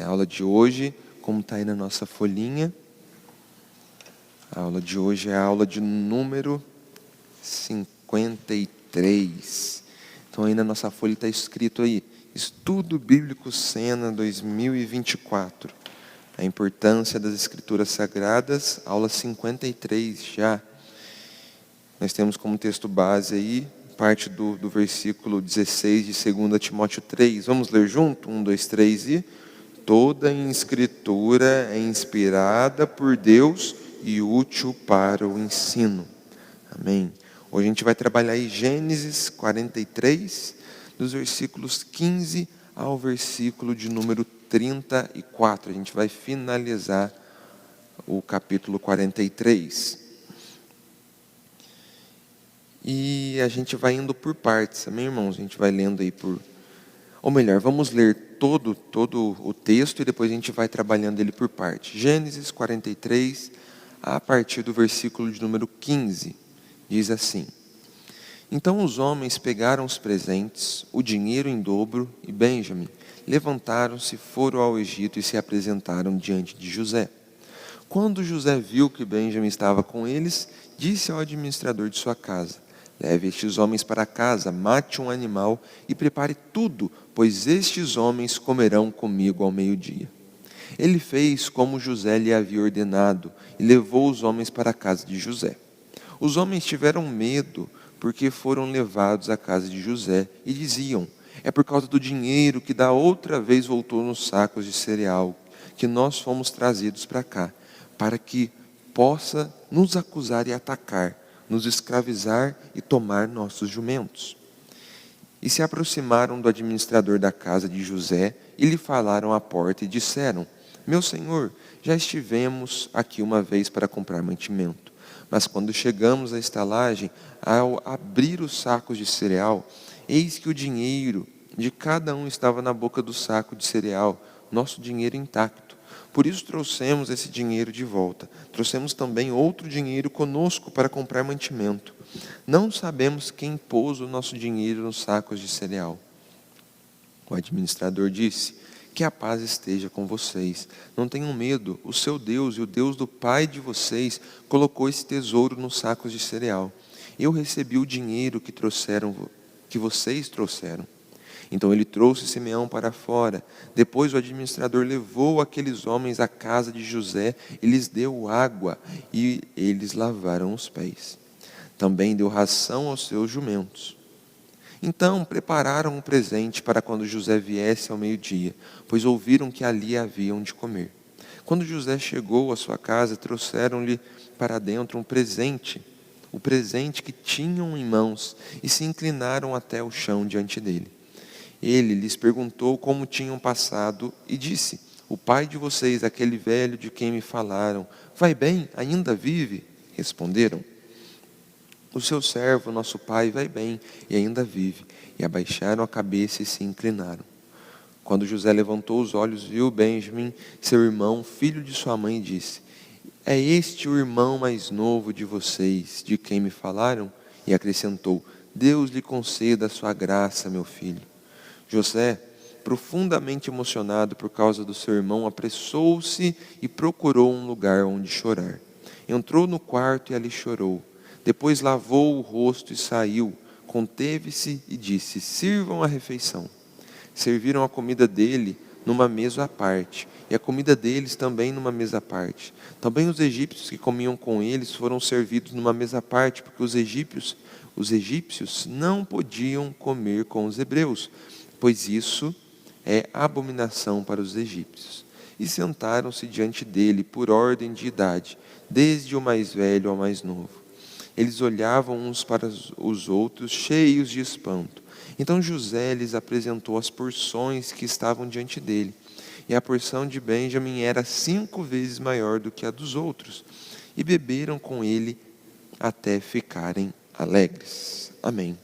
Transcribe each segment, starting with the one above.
A aula de hoje, como está aí na nossa folhinha, a aula de hoje é a aula de número 53. Então aí na nossa folha está escrito aí, Estudo Bíblico Sena 2024. A importância das Escrituras Sagradas, aula 53 já. Nós temos como texto base aí, parte do versículo 16 de 2 Timóteo 3. Vamos ler junto? 1, 2, 3 e... Toda Escritura é inspirada por Deus e útil para o ensino. Amém. Hoje a gente vai trabalhar em Gênesis 43, dos versículos 15 ao versículo de número 34. A gente vai finalizar o capítulo 43. E a gente vai indo por partes, amém, irmãos? A gente vai lendo aí por... Ou melhor, vamos ler todo o texto e depois a gente vai trabalhando ele por parte. Gênesis 43, a partir do versículo de número 15, diz assim: Então os homens pegaram os presentes, o dinheiro em dobro e Benjamim, levantaram-se, foram ao Egito e se apresentaram diante de José. Quando José viu que Benjamim estava com eles, disse ao administrador de sua casa: Leve estes homens para casa, mate um animal e prepare tudo, pois estes homens comerão comigo ao meio-dia. Ele fez como José lhe havia ordenado e levou os homens para a casa de José. Os homens tiveram medo porque foram levados à casa de José e diziam: É por causa do dinheiro que da outra vez voltou nos sacos de cereal que nós fomos trazidos para cá, para que possa nos acusar e atacar, nos escravizar e tomar nossos jumentos. E se aproximaram do administrador da casa de José e lhe falaram à porta e disseram: Meu senhor, já estivemos aqui uma vez para comprar mantimento, mas quando chegamos à estalagem, ao abrir os sacos de cereal, eis que o dinheiro de cada um estava na boca do saco de cereal, nosso dinheiro intacto. Por isso trouxemos esse dinheiro de volta. Trouxemos também outro dinheiro conosco para comprar mantimento. Não sabemos quem pôs o nosso dinheiro nos sacos de cereal. O administrador disse: Que a paz esteja com vocês. Não tenham medo. O seu Deus e o Deus do pai de vocês colocou esse tesouro nos sacos de cereal. Eu recebi o dinheiro que vocês trouxeram. Então ele trouxe Simeão para fora. Depois o administrador levou aqueles homens à casa de José e lhes deu água, e eles lavaram os pés. Também deu ração aos seus jumentos. Então prepararam um presente para quando José viesse ao meio-dia, pois ouviram que ali haviam de comer. Quando José chegou à sua casa, trouxeram-lhe para dentro um presente, o presente que tinham em mãos, e se inclinaram até o chão diante dele. Ele lhes perguntou como tinham passado e disse: O pai de vocês, aquele velho de quem me falaram, vai bem? Ainda vive? Responderam: O seu servo, nosso pai, vai bem e ainda vive. E abaixaram a cabeça e se inclinaram. Quando José levantou os olhos, viu Benjamim, seu irmão, filho de sua mãe, e disse: É este o irmão mais novo de vocês, de quem me falaram? E acrescentou: Deus lhe conceda a sua graça, meu filho. José, profundamente emocionado por causa do seu irmão, apressou-se e procurou um lugar onde chorar. Entrou no quarto e ali chorou. Depois lavou o rosto e saiu. Conteve-se e disse: Sirvam a refeição. Serviram a comida dele numa mesa à parte, e a comida deles também numa mesa à parte. Também os egípcios que comiam com eles foram servidos numa mesa à parte, porque os egípcios não podiam comer com os hebreus, pois isso é abominação para os egípcios. E sentaram-se diante dele por ordem de idade, desde o mais velho ao mais novo. Eles olhavam uns para os outros, cheios de espanto. Então José lhes apresentou as porções que estavam diante dele. E a porção de Benjamim era 5 vezes maior do que a dos outros. E beberam com ele até ficarem alegres. Amém.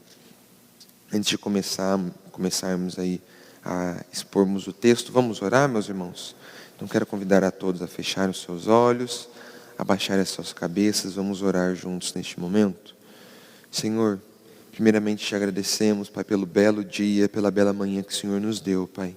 Antes de começarmos aí a expormos o texto, vamos orar, meus irmãos? Então quero convidar a todos a fecharem os seus olhos, abaixarem as suas cabeças, vamos orar juntos neste momento. Senhor, primeiramente te agradecemos, Pai, pelo belo dia, pela bela manhã que o Senhor nos deu, Pai.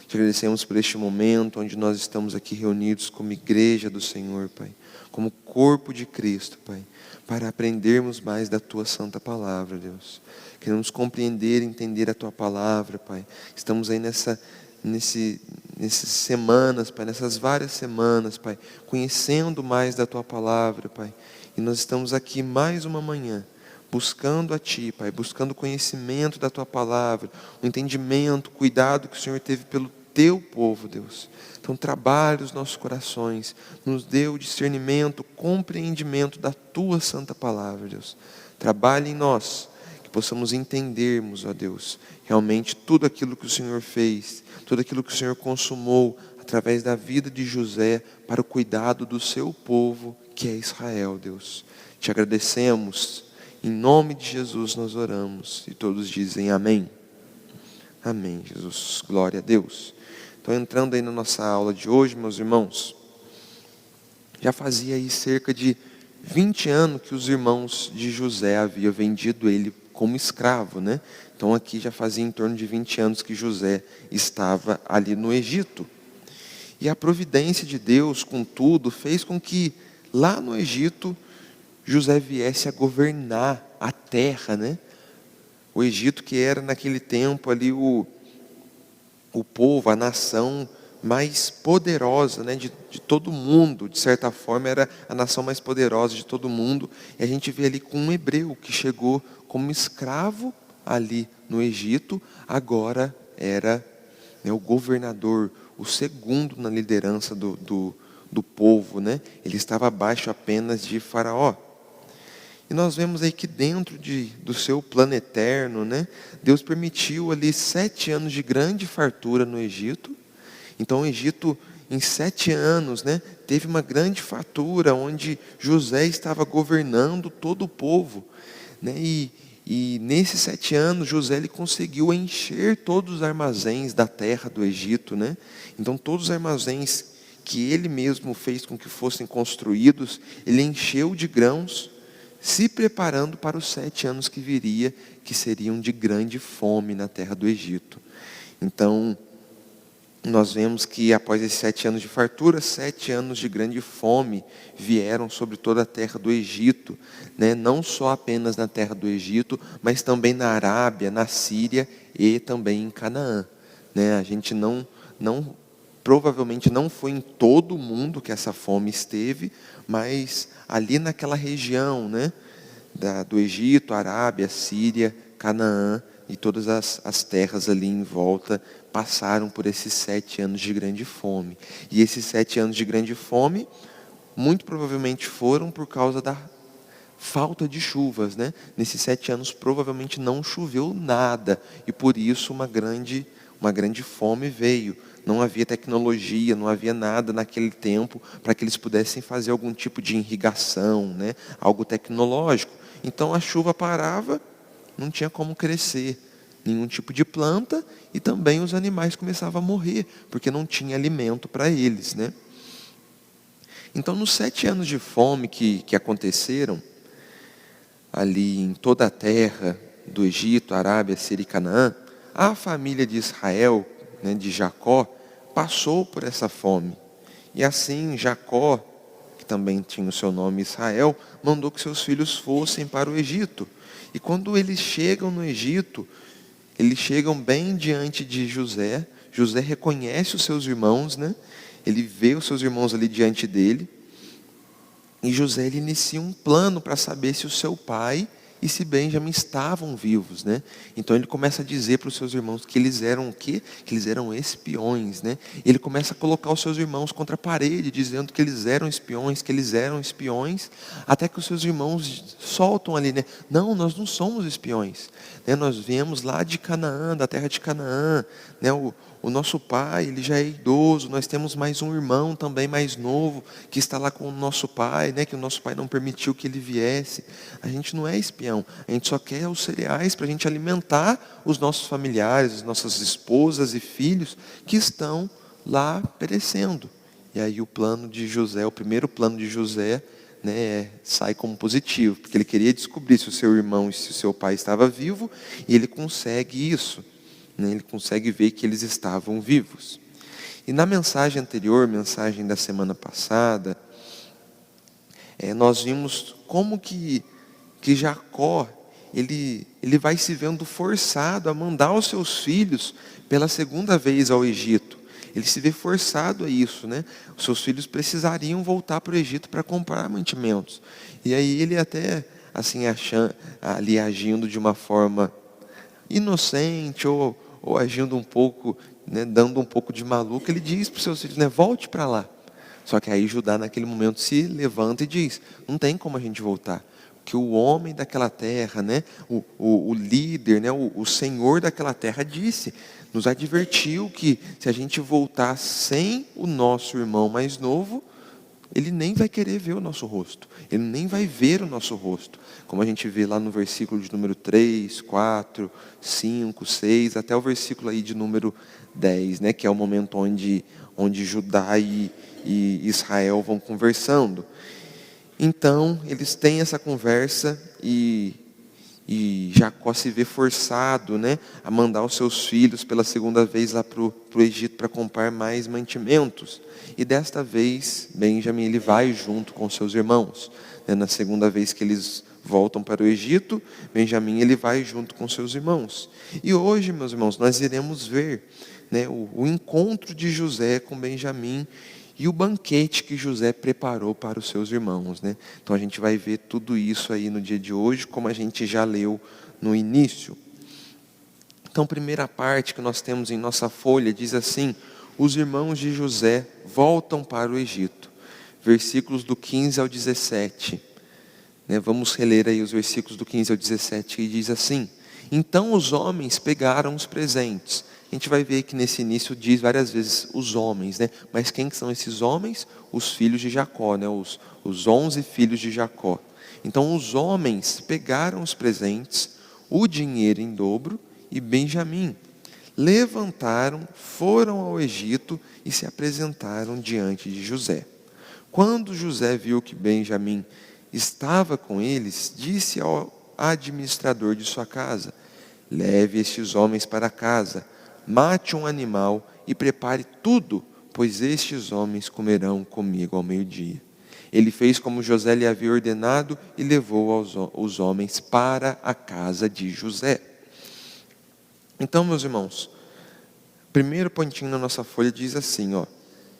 Te agradecemos por este momento onde nós estamos aqui reunidos como igreja do Senhor, Pai, como corpo de Cristo, Pai, para aprendermos mais da Tua santa palavra, Deus. Queremos compreender e entender a Tua palavra, Pai. Estamos aí nessas semanas, Pai, nessas várias semanas, Pai, conhecendo mais da Tua palavra, Pai. E nós estamos aqui mais uma manhã, buscando a Ti, Pai, buscando conhecimento da Tua palavra, o entendimento, o cuidado que o Senhor teve pelo Teu povo, Deus. Então trabalhe os nossos corações, nos dê o discernimento, o compreendimento da Tua santa palavra, Deus. Trabalhe em nós, que possamos entendermos, ó Deus, realmente tudo aquilo que o Senhor fez, tudo aquilo que o Senhor consumou através da vida de José para o cuidado do Seu povo, que é Israel, Deus. Te agradecemos, em nome de Jesus nós oramos, e todos dizem amém. Amém, Jesus, glória a Deus. Então, entrando aí na nossa aula de hoje, meus irmãos, já fazia aí cerca de 20 anos que os irmãos de José haviam vendido ele como escravo, né? Então aqui já fazia em torno de 20 anos que José estava ali no Egito. E a providência de Deus, contudo, fez com que lá no Egito, José viesse a governar a terra, né? O Egito, que era naquele tempo ali o povo, a nação mais poderosa, né, de todo mundo, de certa forma era a nação mais poderosa de todo mundo. E a gente vê ali com um hebreu que chegou como escravo ali no Egito, agora era, né, o governador, o segundo na liderança do povo, né? Ele estava abaixo apenas de Faraó. E nós vemos aí que dentro do seu plano eterno, né, Deus permitiu ali 7 anos de grande fartura no Egito. Então o Egito, em 7 anos, né, teve uma grande fartura, onde José estava governando todo o povo, né, e nesses 7 anos, José ele conseguiu encher todos os armazéns da terra do Egito, né? Então todos os armazéns que ele mesmo fez com que fossem construídos, ele encheu de grãos, se preparando para os 7 anos que viria, que seriam de grande fome na terra do Egito. Então, nós vemos que após esses 7 anos de fartura, 7 anos de grande fome vieram sobre toda a terra do Egito, né? Não só apenas na terra do Egito, mas também na Arábia, na Síria e também em Canaã, né? A gente provavelmente não foi em todo o mundo que essa fome esteve, mas ali naquela região, né, do Egito, Arábia, Síria, Canaã e todas as terras ali em volta passaram por esses 7 anos de grande fome. E esses 7 anos de grande fome, muito provavelmente foram por causa da falta de chuvas, né? Nesses 7 anos provavelmente não choveu nada, e por isso uma grande fome veio. Não havia tecnologia, não havia nada naquele tempo para que eles pudessem fazer algum tipo de irrigação, né? Algo tecnológico. Então a chuva parava, não tinha como crescer nenhum tipo de planta, e também os animais começavam a morrer, porque não tinha alimento para eles, né? Então nos 7 anos de fome que aconteceram ali em toda a terra do Egito, Arábia, Síria e Canaã, a família de Israel, né, de Jacó, passou por essa fome. E assim Jacó, que também tinha o seu nome Israel, mandou que seus filhos fossem para o Egito. E quando eles chegam no Egito, eles chegam bem diante de José. José reconhece os seus irmãos, né? Ele vê os seus irmãos ali diante dele. E José ele inicia um plano para saber se o seu pai e se Benjamim estavam vivos, né? Então ele começa a dizer para os seus irmãos que eles eram o quê? Que eles eram espiões, né? Ele começa a colocar os seus irmãos contra a parede, dizendo que eles eram espiões, até que os seus irmãos soltam ali, né? Não, nós não somos espiões, né? Nós viemos lá de Canaã, da terra de Canaã, né? O nosso pai, ele já é idoso, nós temos mais um irmão também mais novo, que está lá com o nosso pai, né? Que o nosso pai não permitiu que ele viesse. A gente não é espião, a gente só quer os cereais para a gente alimentar os nossos familiares, as nossas esposas e filhos que estão lá perecendo. E aí o plano de José, o primeiro plano de José, né, sai como positivo, porque ele queria descobrir se o seu irmão e se o seu pai estava vivo, e ele consegue isso. né? Ele consegue ver que eles estavam vivos. E na mensagem anterior, mensagem da semana passada, nós vimos como que Jacó, ele vai se vendo forçado a mandar os seus filhos pela segunda vez ao Egito. Ele se vê forçado a isso, né? Os seus filhos precisariam voltar para o Egito para comprar mantimentos. E aí ele até, assim, ali agindo de uma forma inocente ou agindo um pouco, né, dando um pouco de maluco, ele diz para os seus filhos, né, volte para lá. Só que aí Judá naquele momento se levanta e diz, não tem como a gente voltar. Que o homem daquela terra, né, o líder, né, o senhor daquela terra disse, nos advertiu que se a gente voltar sem o nosso irmão mais novo, ele nem vai querer ver o nosso rosto, ele nem vai ver o nosso rosto, como a gente vê lá no versículo de número 3, 4, 5, 6, até o versículo aí de número 10, né, que é o momento onde Judá e Israel vão conversando. Então, eles têm essa conversa e Jacó se vê forçado, né, a mandar os seus filhos pela segunda vez lá para o Egito para comprar mais mantimentos. E desta vez, Benjamim ele vai junto com seus irmãos. Né, na segunda vez que eles voltam para o Egito, Benjamim ele vai junto com seus irmãos. E hoje, meus irmãos, nós iremos ver, né, o encontro de José com Benjamim e o banquete que José preparou para os seus irmãos, né? Então a gente vai ver tudo isso aí no dia de hoje, como a gente já leu no início. Então a primeira parte que nós temos em nossa folha diz assim, os irmãos de José voltam para o Egito. Versículos do 15 ao 17. Né? Vamos reler aí os versículos do 15 ao 17, que diz assim, então os homens pegaram os presentes. A gente vai ver que nesse início diz várias vezes os homens, né? Mas quem são esses homens? Os filhos de Jacó, né? Os 11 filhos de Jacó. Então os homens pegaram os presentes, o dinheiro em dobro e Benjamim. Levantaram, foram ao Egito e se apresentaram diante de José. Quando José viu que Benjamim estava com eles, disse ao administrador de sua casa, leve estes homens para casa, mate um animal e prepare tudo, pois estes homens comerão comigo ao meio-dia. Ele fez como José lhe havia ordenado e levou os homens para a casa de José. Então, meus irmãos, primeiro pontinho na nossa folha diz assim, ó,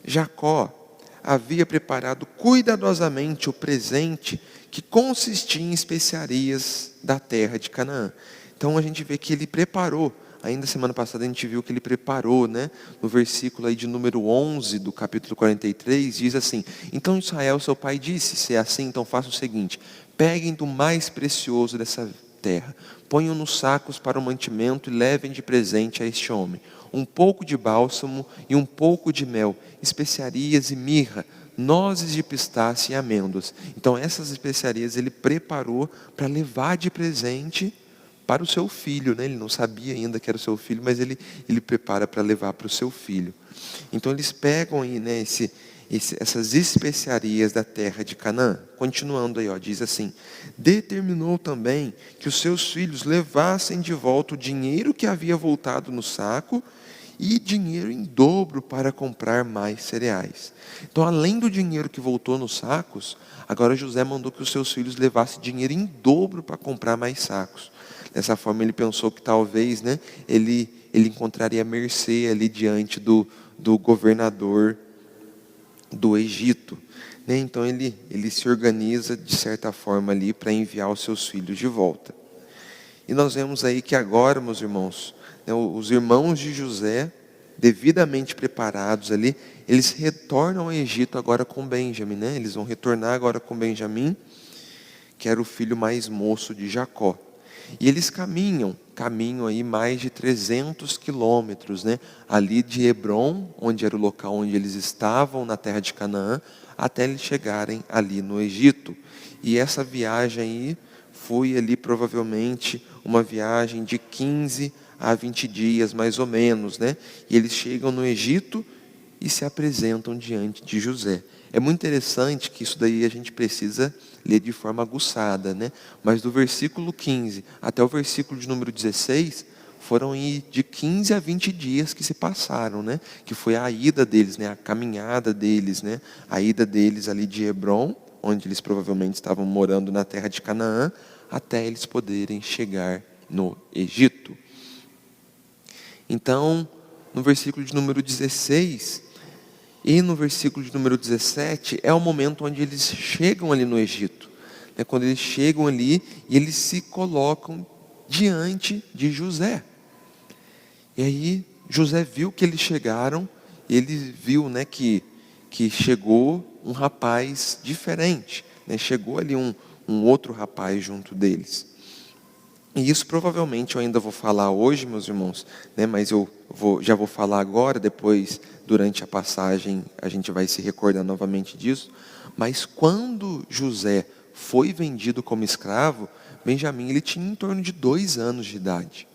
Jacó havia preparado cuidadosamente o presente que consistia em especiarias da terra de Canaã. Então a gente vê que ele preparou. Ainda semana passada a gente viu que ele preparou, né? No versículo aí de número 11 do capítulo 43, diz assim, então Israel, seu pai, disse, se é assim, então faça o seguinte, peguem do mais precioso dessa terra, ponham nos sacos para o mantimento e levem de presente a este homem, um pouco de bálsamo e um pouco de mel, especiarias e mirra, nozes de pistácio e amêndoas. Então essas especiarias ele preparou para levar de presente para o seu filho, né? Ele não sabia ainda que era o seu filho, mas ele prepara para levar para o seu filho. Então eles pegam aí, né, essas especiarias da terra de Canaã. Continuando aí, ó, diz assim, determinou também que os seus filhos levassem de volta o dinheiro que havia voltado no saco e dinheiro em dobro para comprar mais cereais. Então, além do dinheiro que voltou nos sacos, agora José mandou que os seus filhos levassem dinheiro em dobro para comprar mais sacos. Dessa forma ele pensou que talvez, né, ele encontraria mercê ali diante do governador do Egito. Né? Então ele se organiza de certa forma ali para enviar os seus filhos de volta. E nós vemos aí que agora, meus irmãos, né, os irmãos de José, devidamente preparados ali, eles retornam ao Egito agora com Benjamim. Né? Eles vão retornar agora com Benjamim, que era o filho mais moço de Jacó. E eles caminham aí mais de 300 quilômetros, né? Ali de Hebrom, onde era o local onde eles estavam, na terra de Canaã, até eles chegarem ali no Egito. E essa viagem aí foi ali provavelmente uma viagem de 15 a 20 dias, mais ou menos, né? E eles chegam no Egito e se apresentam diante de José. É muito interessante que isso daí a gente precisa ler de forma aguçada, né? Mas do versículo 15 até o versículo de número 16, foram aí de 15 a 20 dias que se passaram, né? Que foi a ida deles, né? A caminhada deles, né? A ida deles ali de Hebrom, onde eles provavelmente estavam morando na terra de Canaã, até eles poderem chegar no Egito. Então, no versículo de número 16 e no versículo de número 17, é o momento onde eles chegam ali no Egito. É quando eles chegam ali e eles se colocam diante de José. E aí, José viu que eles chegaram, e ele viu, né, que chegou um rapaz diferente, né? Chegou ali um outro rapaz junto deles. E isso provavelmente eu ainda vou falar hoje, meus irmãos, né? Mas já vou falar agora, depois, durante a passagem, a gente vai se recordar novamente disso. Mas quando José foi vendido como escravo, Benjamim ele tinha em torno de 2 anos de idade.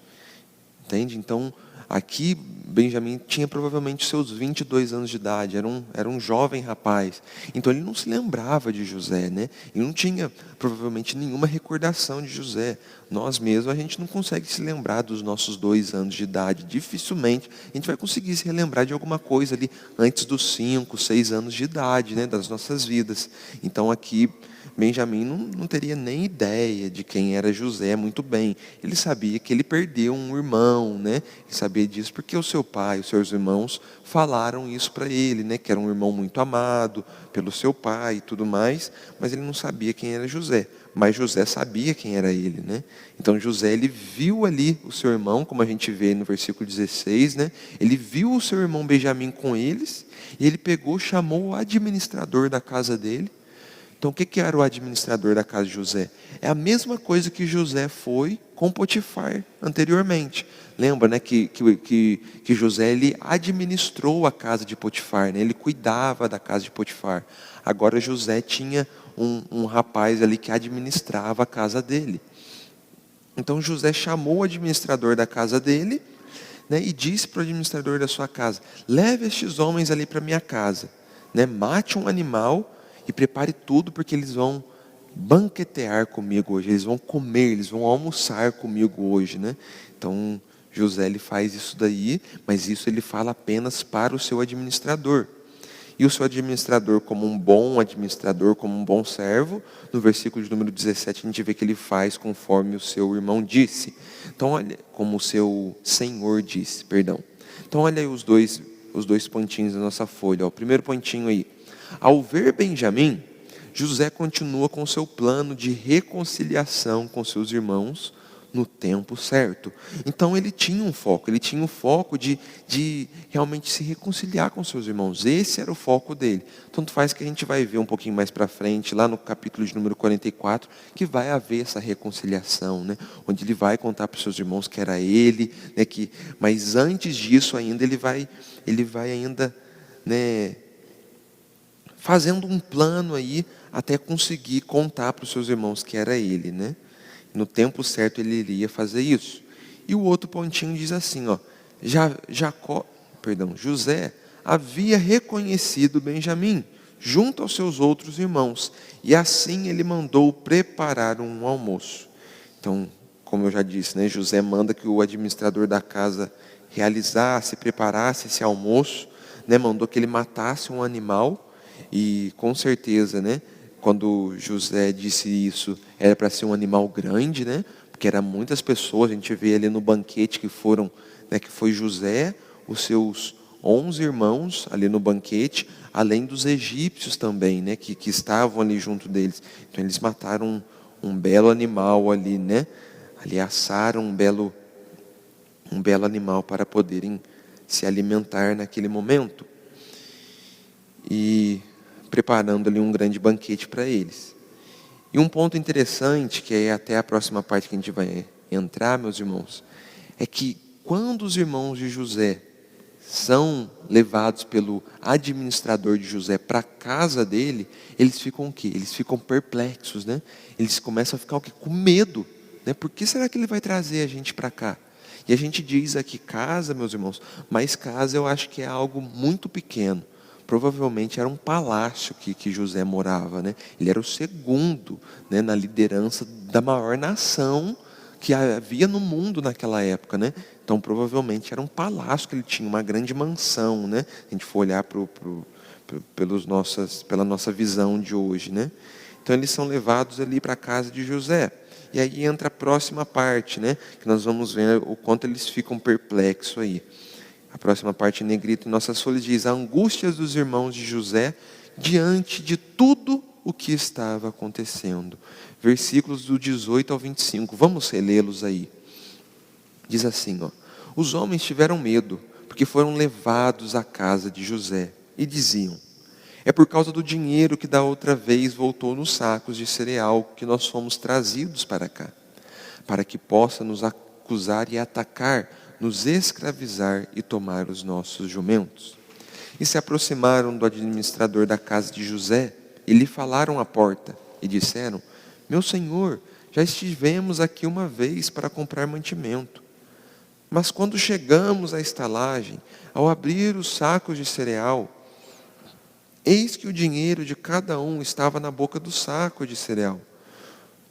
Entende? Então, aqui, Benjamim tinha provavelmente seus 22 anos de idade, era um jovem rapaz. Então, ele não se lembrava de José, né? Ele não tinha, provavelmente, nenhuma recordação de José. Nós mesmos, a gente não consegue se lembrar dos nossos 2 anos de idade. Dificilmente a gente vai conseguir se relembrar de alguma coisa ali antes dos 5, 6 anos de idade, né? Das nossas vidas. Então, aqui, Benjamim não teria nem ideia de quem era José muito bem. Ele sabia que ele perdeu um irmão, né? Ele sabia disso porque o seu pai, os seus irmãos falaram isso para ele, né? Que era um irmão muito amado pelo seu pai e tudo mais, mas ele não sabia quem era José. Mas José sabia quem era ele, né? Então José, ele viu ali o seu irmão, como a gente vê no versículo 16, né? Ele viu o seu irmão Benjamim com eles, e ele pegou, chamou o administrador da casa dele. Então, o que era o administrador da casa de José? É a mesma coisa que José foi com Potifar anteriormente. Lembra, né, que José ele administrou a casa de Potifar, né? Ele cuidava da casa de Potifar. Agora José tinha um rapaz ali que administrava a casa dele. Então José chamou o administrador da casa dele, né, e disse para o administrador da sua casa: leve estes homens ali para minha casa, né, mate um animal e prepare tudo, porque eles vão banquetear comigo hoje, eles vão comer, eles vão almoçar comigo hoje, né? Então José ele faz isso daí, mas isso ele fala apenas para o seu administrador. E o seu administrador, como um bom administrador, como um bom servo, no versículo de número 17, a gente vê que ele faz conforme o seu irmão disse. Então, olha, como o seu senhor disse, perdão. Então, olha aí os dois pontinhos da nossa folha. Ó. O primeiro pontinho aí. Ao ver Benjamim, José continua com seu plano de reconciliação com seus irmãos no tempo certo. Então ele tinha um foco de realmente se reconciliar com seus irmãos. Esse era o foco dele. Tanto faz que a gente vai ver um pouquinho mais para frente, lá no capítulo de número 44, que vai haver essa reconciliação, né? Onde ele vai contar para os seus irmãos que era ele, né? Mas antes disso ainda, ele vai ainda, né, fazendo um plano aí, até conseguir contar para os seus irmãos que era ele, né? No tempo certo ele iria fazer isso. E o outro pontinho diz assim, ó, José havia reconhecido Benjamim junto aos seus outros irmãos, e assim ele mandou preparar um almoço. Então, como eu já disse, né, José manda que o administrador da casa preparasse esse almoço, né, mandou que ele matasse um animal. E com certeza, né, quando José disse isso, era para ser um animal grande, né, porque eram muitas pessoas. A gente vê ali no banquete que foram, né, que foi José, os seus 11 irmãos ali no banquete, além dos egípcios também, né, que estavam ali junto deles. Então eles mataram um belo animal ali, né, ali assaram um belo animal para poderem se alimentar naquele momento. E preparando ali um grande banquete para eles. E um ponto interessante, que é até a próxima parte que a gente vai entrar, meus irmãos, é que quando os irmãos de José são levados pelo administrador de José para a casa dele, eles ficam o quê? Eles ficam perplexos, né? Eles começam a ficar o quê? Com medo, né? Por que será que ele vai trazer a gente para cá? E a gente diz aqui casa, meus irmãos, mas casa eu acho que é algo muito pequeno. Provavelmente era um palácio que José morava, né? Ele era o segundo, né, na liderança da maior nação que havia no mundo naquela época, né? Então, provavelmente era um palácio que ele tinha, uma grande mansão, né? A gente for olhar pela nossa visão de hoje, né? Então, eles são levados ali para a casa de José. E aí entra a próxima parte, né? Que nós vamos ver o quanto eles ficam perplexos aí. A próxima parte em negrito em nossas folhas diz: a angústia dos irmãos de José diante de tudo o que estava acontecendo. Versículos do 18 ao 25. Vamos relê-los aí. Diz assim, ó: os homens tiveram medo, porque foram levados à casa de José, e diziam: é por causa do dinheiro que da outra vez voltou nos sacos de cereal que nós fomos trazidos para cá, para que possa nos acusar e atacar, nos escravizar e tomar os nossos jumentos. E se aproximaram do administrador da casa de José, e lhe falaram à porta, e disseram: meu senhor, já estivemos aqui uma vez para comprar mantimento. Mas quando chegamos à estalagem, ao abrir os sacos de cereal, eis que o dinheiro de cada um estava na boca do saco de cereal.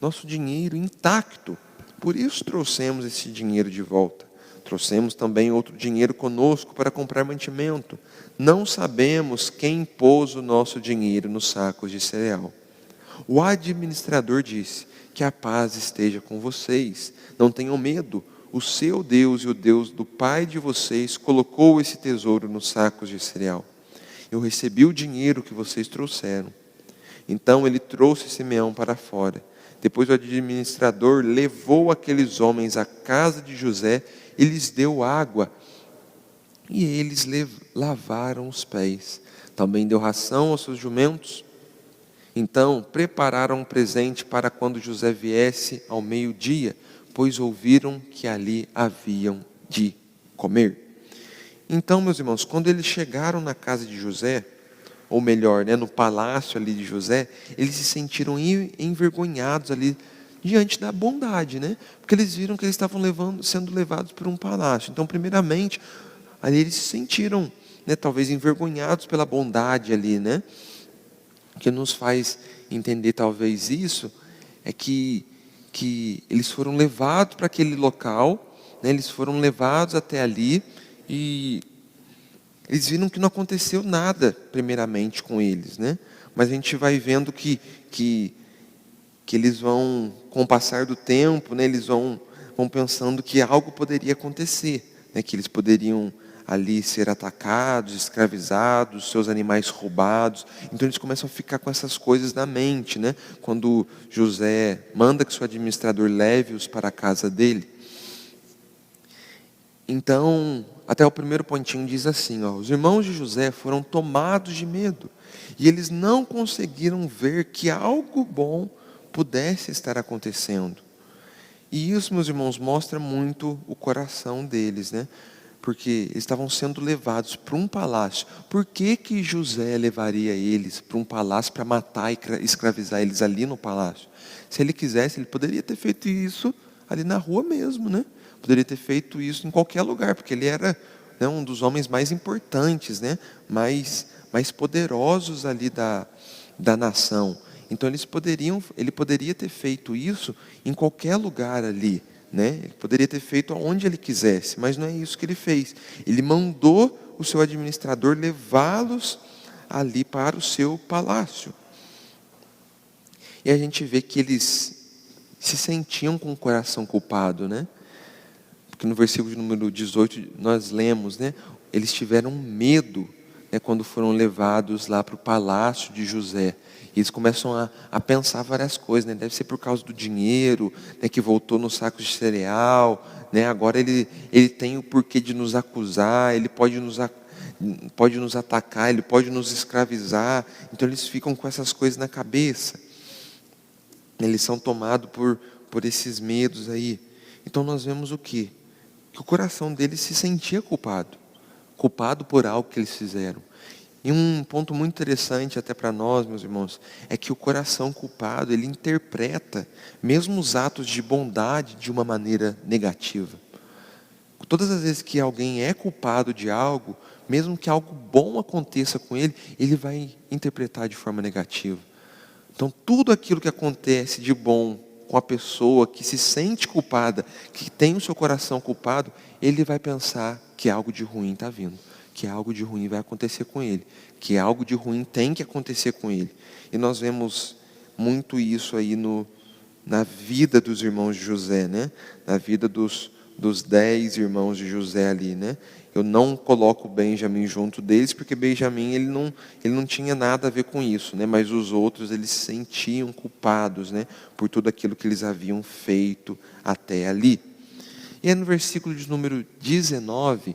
Nosso dinheiro intacto. Por isso trouxemos esse dinheiro de volta. Trouxemos também outro dinheiro conosco para comprar mantimento. Não sabemos quem pôs o nosso dinheiro nos sacos de cereal. O administrador disse: que a paz esteja com vocês. Não tenham medo. O seu Deus e o Deus do pai de vocês colocou esse tesouro nos sacos de cereal. Eu recebi o dinheiro que vocês trouxeram. Então ele trouxe Simeão para fora. Depois o administrador levou aqueles homens à casa de José e lhes deu água. E eles lavaram os pés. Também deu ração aos seus jumentos. Então prepararam um presente para quando José viesse ao meio-dia, pois ouviram que ali haviam de comer. Então, meus irmãos, quando eles chegaram na casa de José, ou melhor, né, no palácio ali de José, eles se sentiram envergonhados ali diante da bondade, né? Porque eles viram que eles estavam sendo levados por um palácio. Então, primeiramente, ali eles se sentiram, né, talvez envergonhados pela bondade ali, né? O que nos faz entender talvez isso é que eles foram levados para aquele local, né? Eles foram levados até ali e eles viram que não aconteceu nada primeiramente com eles, né? Mas a gente vai vendo que eles vão, com o passar do tempo, né, eles vão pensando que algo poderia acontecer, né, que eles poderiam ali ser atacados, escravizados, seus animais roubados. Então eles começam a ficar com essas coisas na mente, né? Quando José manda que seu administrador leve-os para a casa dele. Então, até o primeiro pontinho diz assim, ó: os irmãos de José foram tomados de medo, e eles não conseguiram ver que algo bom pudesse estar acontecendo. E isso, meus irmãos, mostra muito o coração deles, né? Porque eles estavam sendo levados para um palácio. Por que José levaria eles para um palácio para matar e escravizar eles ali no palácio? Se ele quisesse, ele poderia ter feito isso ali na rua mesmo, né? Poderia ter feito isso em qualquer lugar, porque ele era, né, um dos homens mais importantes, né? mais poderosos ali da nação. Então ele poderia ter feito isso em qualquer lugar ali, né? Ele poderia ter feito aonde ele quisesse, mas não é isso que ele fez. Ele mandou o seu administrador levá-los ali para o seu palácio. E a gente vê que eles se sentiam com o coração culpado, né? Porque no versículo de número 18 nós lemos, né? Eles tiveram medo, né, quando foram levados lá para o palácio de José. E eles começam a pensar várias coisas, né? Deve ser por causa do dinheiro, né, que voltou no saco de cereal, né? Agora ele tem o porquê de nos acusar, ele pode nos atacar, ele pode nos escravizar. Então eles ficam com essas coisas na cabeça. Eles são tomados por esses medos aí. Então nós vemos o quê? Que o coração deles se sentia culpado por algo que eles fizeram. E um ponto muito interessante até para nós, meus irmãos, é que o coração culpado, ele interpreta mesmo os atos de bondade de uma maneira negativa. Todas as vezes que alguém é culpado de algo, mesmo que algo bom aconteça com ele, ele vai interpretar de forma negativa. Então tudo aquilo que acontece de bom com a pessoa que se sente culpada, que tem o seu coração culpado, ele vai pensar que algo de ruim está vindo, que algo de ruim vai acontecer com ele, que algo de ruim tem que acontecer com ele. E nós vemos muito isso aí na vida dos irmãos de José, né? Na vida dos 10 irmãos de José ali, né? Eu não coloco Benjamim junto deles, porque Benjamim ele não tinha nada a ver com isso, né? Mas os outros, eles se sentiam culpados, né? Por tudo aquilo que eles haviam feito até ali. E aí no versículo de número 19,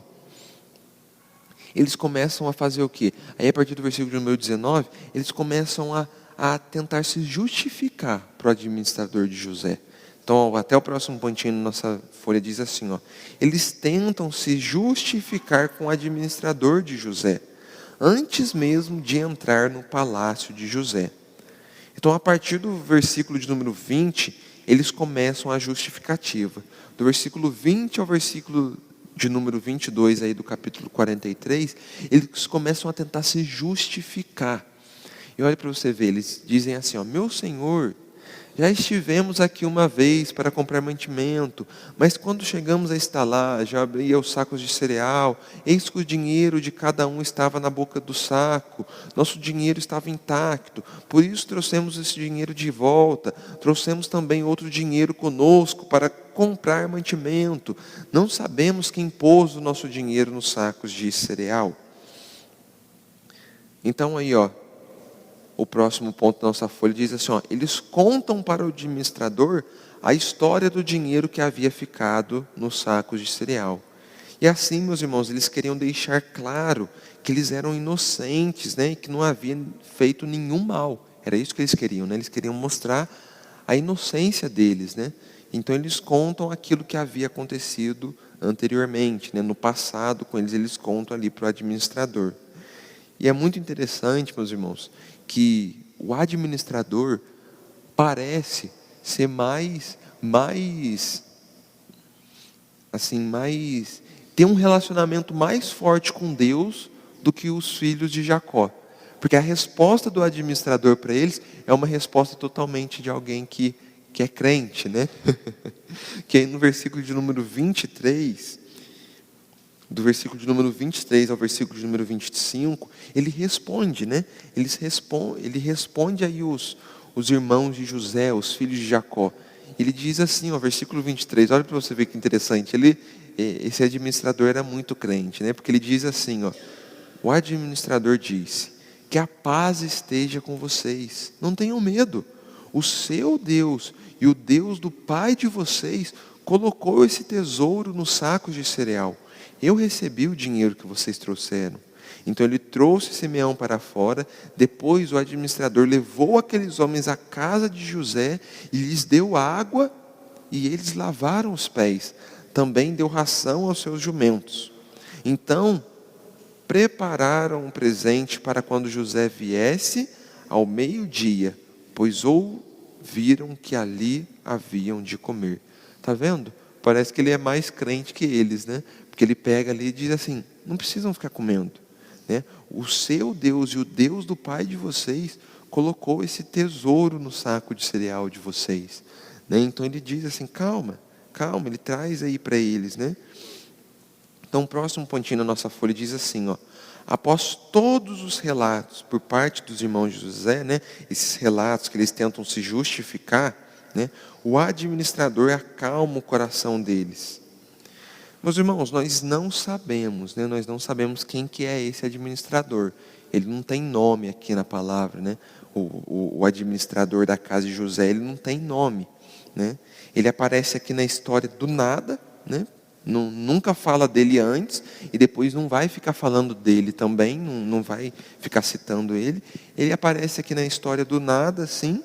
eles começam a fazer o quê? Aí a partir do versículo de número 19, eles começam a tentar se justificar para o administrador de José. Então, até o próximo pontinho na nossa folha diz assim, ó, eles tentam se justificar com o administrador de José, antes mesmo de entrar no palácio de José. Então, a partir do versículo de número 20, eles começam a justificativa. Do versículo 20 ao versículo de número 22 aí do capítulo 43, eles começam a tentar se justificar. E olha para você ver, eles dizem assim, ó, meu senhor, já estivemos aqui uma vez para comprar mantimento, mas quando chegamos a estalagem, abria os sacos de cereal, eis que o dinheiro de cada um estava na boca do saco, nosso dinheiro estava intacto, por isso trouxemos esse dinheiro de volta, trouxemos também outro dinheiro conosco para comprar mantimento, não sabemos quem pôs o nosso dinheiro nos sacos de cereal. Então aí, ó, o próximo ponto da nossa folha diz assim, ó, eles contam para o administrador a história do dinheiro que havia ficado nos sacos de cereal. E assim, meus irmãos, eles queriam deixar claro que eles eram inocentes, né, e que não haviam feito nenhum mal. Era isso que eles queriam, né? Eles queriam mostrar a inocência deles, né? Então eles contam aquilo que havia acontecido anteriormente, né? No passado com eles, eles contam ali para o administrador. E é muito interessante, meus irmãos, que o administrador parece ser mais ter um relacionamento mais forte com Deus do que os filhos de Jacó. Porque a resposta do administrador para eles é uma resposta totalmente de alguém que é crente, né? Que aí no versículo de número 23, do versículo de número 23 ao versículo de número 25, ele responde, né? Ele responde aí os irmãos de José, os filhos de Jacó. Ele diz assim, ó, versículo 23, olha para você ver que interessante. Esse administrador era muito crente, né? Porque ele diz assim, ó, o administrador disse, que a paz esteja com vocês, não tenham medo. O seu Deus e o Deus do pai de vocês colocou esse tesouro nos sacos de cereal. Eu recebi o dinheiro que vocês trouxeram. Então ele trouxe Simeão para fora. Depois o administrador levou aqueles homens à casa de José e lhes deu água e eles lavaram os pés. Também deu ração aos seus jumentos. Então prepararam um presente para quando José viesse ao meio-dia, pois ouviram que ali haviam de comer. Está vendo? Parece que ele é mais crente que eles, né? Porque ele pega ali e diz assim, não precisam ficar comendo, né? O seu Deus e o Deus do pai de vocês colocou esse tesouro no saco de cereal de vocês, né? Então ele diz assim, calma, ele traz aí para eles, né? Então o próximo pontinho na nossa folha diz assim, ó, após todos os relatos por parte dos irmãos de José, né? Esses relatos que eles tentam se justificar, né? O administrador acalma o coração deles. Meus irmãos, nós não sabemos, né? Nós não sabemos quem que é esse administrador. Ele não tem nome aqui na palavra, né? O administrador da casa de José, ele não tem nome, né? Ele aparece aqui na história do nada, né? Nunca fala dele antes e depois não vai ficar falando dele também, não vai ficar citando ele. Ele aparece aqui na história do nada, sim,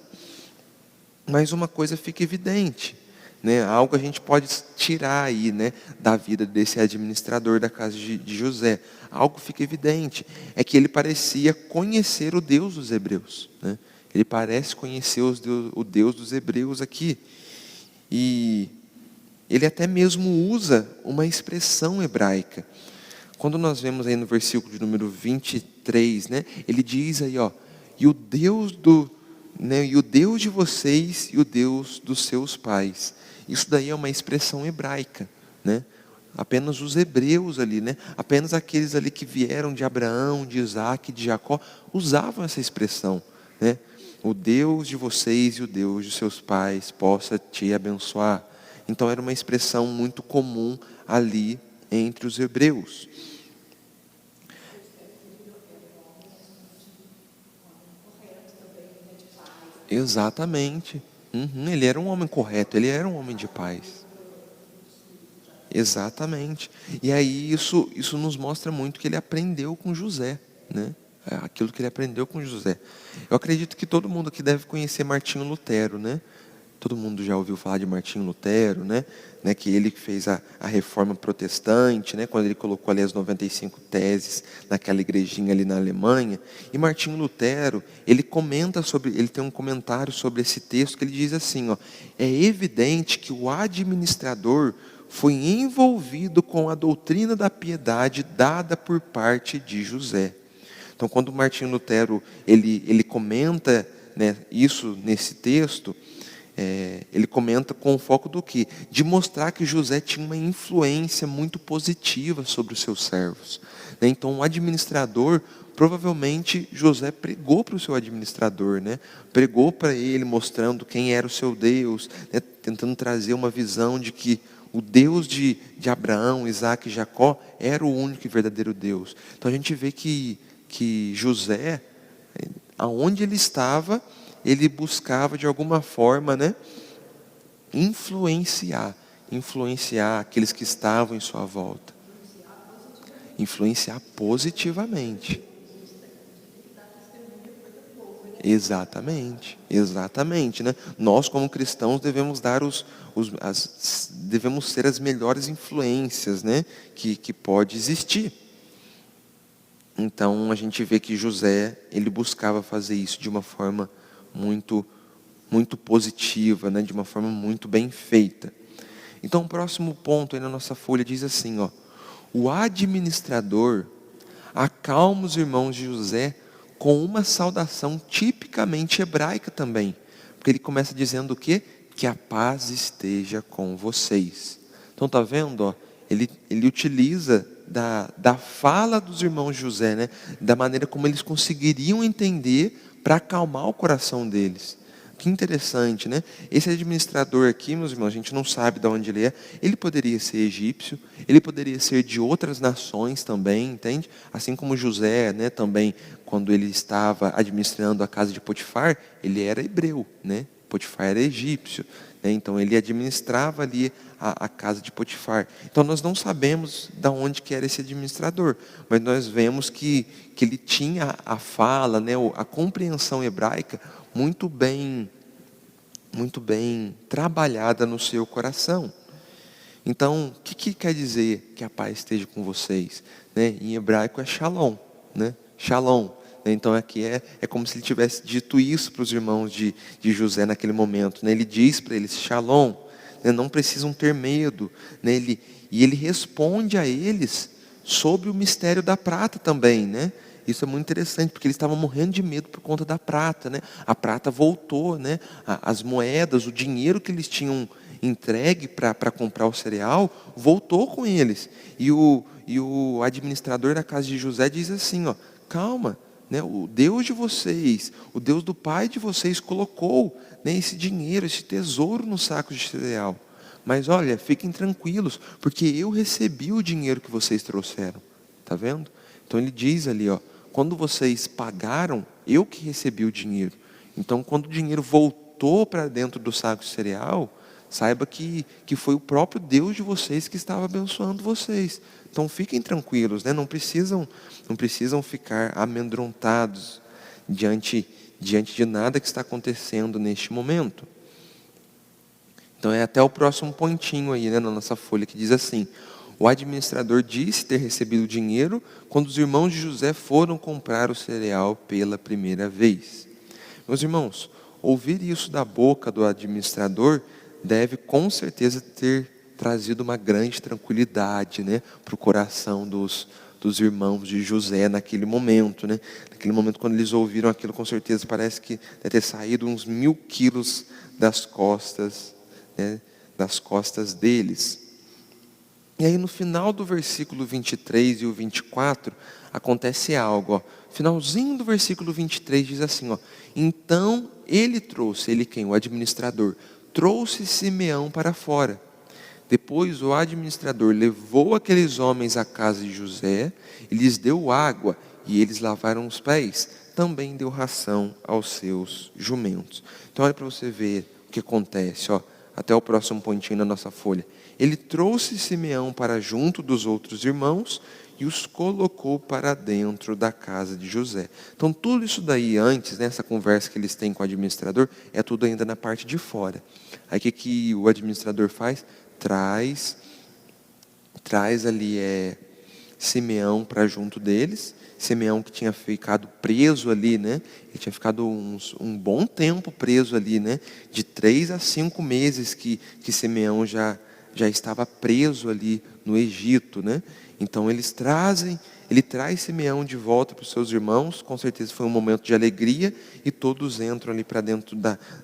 mas uma coisa fica evidente, né? Algo a gente pode tirar aí, né, da vida desse administrador da casa de José. Algo fica evidente, é que ele parecia conhecer o Deus dos hebreus, né? Ele parece conhecer o Deus dos hebreus aqui. E ele até mesmo usa uma expressão hebraica. Quando nós vemos aí no versículo de número 23, né, ele diz aí, ó, e o Deus né, e o Deus de vocês e o Deus dos seus pais. Isso daí é uma expressão hebraica, né? Apenas os hebreus ali, né? Apenas aqueles ali que vieram de Abraão, de Isaac, de Jacó, usavam essa expressão, né? O Deus de vocês e o Deus de seus pais possa te abençoar. Então era uma expressão muito comum ali entre os hebreus. Exatamente. Ele era um homem correto, ele era um homem de paz. Exatamente. E aí isso nos mostra muito que ele aprendeu com José, né? Aquilo que ele aprendeu com José. Eu acredito que todo mundo aqui deve conhecer Martinho Lutero, né? Todo mundo já ouviu falar de Martinho Lutero, né? Que ele fez a reforma protestante, né? Quando ele colocou ali as 95 teses naquela igrejinha ali na Alemanha. E Martinho Lutero, ele tem um comentário sobre esse texto que ele diz assim, ó: é evidente que o administrador foi envolvido com a doutrina da piedade dada por parte de José. Então, quando Martinho Lutero ele comenta, né, isso nesse texto, ele comenta com o foco do quê? De mostrar que José tinha uma influência muito positiva sobre os seus servos, né? Então, o administrador, provavelmente José pregou para o seu administrador, né? Pregou para ele, mostrando quem era o seu Deus, né? Tentando trazer uma visão de que o Deus de Abraão, Isaac e Jacó era o único e verdadeiro Deus. Então a gente vê que José, aonde ele estava, ele buscava de alguma forma, né, influenciar aqueles que estavam em sua volta. Influenciar positivamente. Exatamente, né? Nós como cristãos devemos dar devemos ser as melhores influências, né, que pode existir. Então a gente vê que José, ele buscava fazer isso de uma forma muito positiva, né, de uma forma muito bem feita. Então o próximo ponto aí na nossa folha diz assim, ó: o administrador acalma os irmãos de José com uma saudação tipicamente hebraica também. Porque ele começa dizendo o quê? Que a paz esteja com vocês. Então está vendo? Ó, ele utiliza da fala dos irmãos de José, né? Da maneira como eles conseguiriam entender para acalmar o coração deles. Que interessante, né? Esse administrador aqui, meus irmãos, a gente não sabe de onde ele é. Ele poderia ser egípcio, ele poderia ser de outras nações também, entende? Assim como José, né, também, quando ele estava administrando a casa de Potifar, ele era hebreu, né? Potifar era egípcio, né? Então ele administrava ali a casa de Potifar. Então nós não sabemos de onde que era esse administrador, mas nós vemos que ele tinha a fala, né, a compreensão hebraica muito bem trabalhada no seu coração. Então, o que quer dizer que a paz esteja com vocês? Né? Em hebraico é shalom, né? Shalom. Então aqui é como se ele tivesse dito isso para os irmãos de José naquele momento, né? Ele diz para eles, shalom, né? Não precisam ter medo, né? E ele responde a eles sobre o mistério da prata também, né? Isso é muito interessante, porque eles estavam morrendo de medo por conta da prata, né? A prata voltou, né? As moedas, o dinheiro que eles tinham entregue para comprar o cereal, voltou com eles. E o administrador da casa de José diz assim, ó: calma, né? O Deus de vocês, o Deus do pai de vocês colocou, né, esse dinheiro, esse tesouro no saco de cereal. Mas olha, fiquem tranquilos, porque eu recebi o dinheiro que vocês trouxeram. Tá vendo? Então ele diz ali, ó: quando vocês pagaram, eu que recebi o dinheiro. Então quando o dinheiro voltou para dentro do saco de cereal, saiba que foi o próprio Deus de vocês que estava abençoando vocês. Então fiquem tranquilos, né? Não precisam ficar amedrontados diante de nada que está acontecendo neste momento. Então é até o próximo pontinho aí, né, na nossa folha, que diz assim: o administrador disse ter recebido o dinheiro quando os irmãos de José foram comprar o cereal pela primeira vez. Meus irmãos, ouvir isso da boca do administrador deve com certeza ter trazido uma grande tranquilidade, né, para o coração dos irmãos de José naquele momento, né? Naquele momento, quando eles ouviram aquilo, com certeza parece que deve ter saído uns 1000 quilos das costas, né? Das costas deles. E aí no final do versículo 23 e o 24, acontece algo, ó. Finalzinho do versículo 23 diz assim, ó: então ele quem? O administrador, trouxe Simeão para fora. Depois o administrador levou aqueles homens à casa de José, e lhes deu água, e eles lavaram os pés. Também deu ração aos seus jumentos. Então olha para você ver o que acontece, ó. Até o próximo pontinho na nossa folha. Ele trouxe Simeão para junto dos outros irmãos e os colocou para dentro da casa de José. Então tudo isso daí antes, nessa conversa que eles têm com o administrador, é tudo ainda na parte de fora. Aí o que o administrador faz? Traz ali Simeão para junto deles. Simeão que tinha ficado preso ali, né? Ele tinha ficado um bom tempo preso ali, né? De 3 a 5 meses que Simeão já estava preso ali no Egito, né? Então ele traz Simeão de volta para os seus irmãos. Com certeza foi um momento de alegria, e todos entram ali para dentro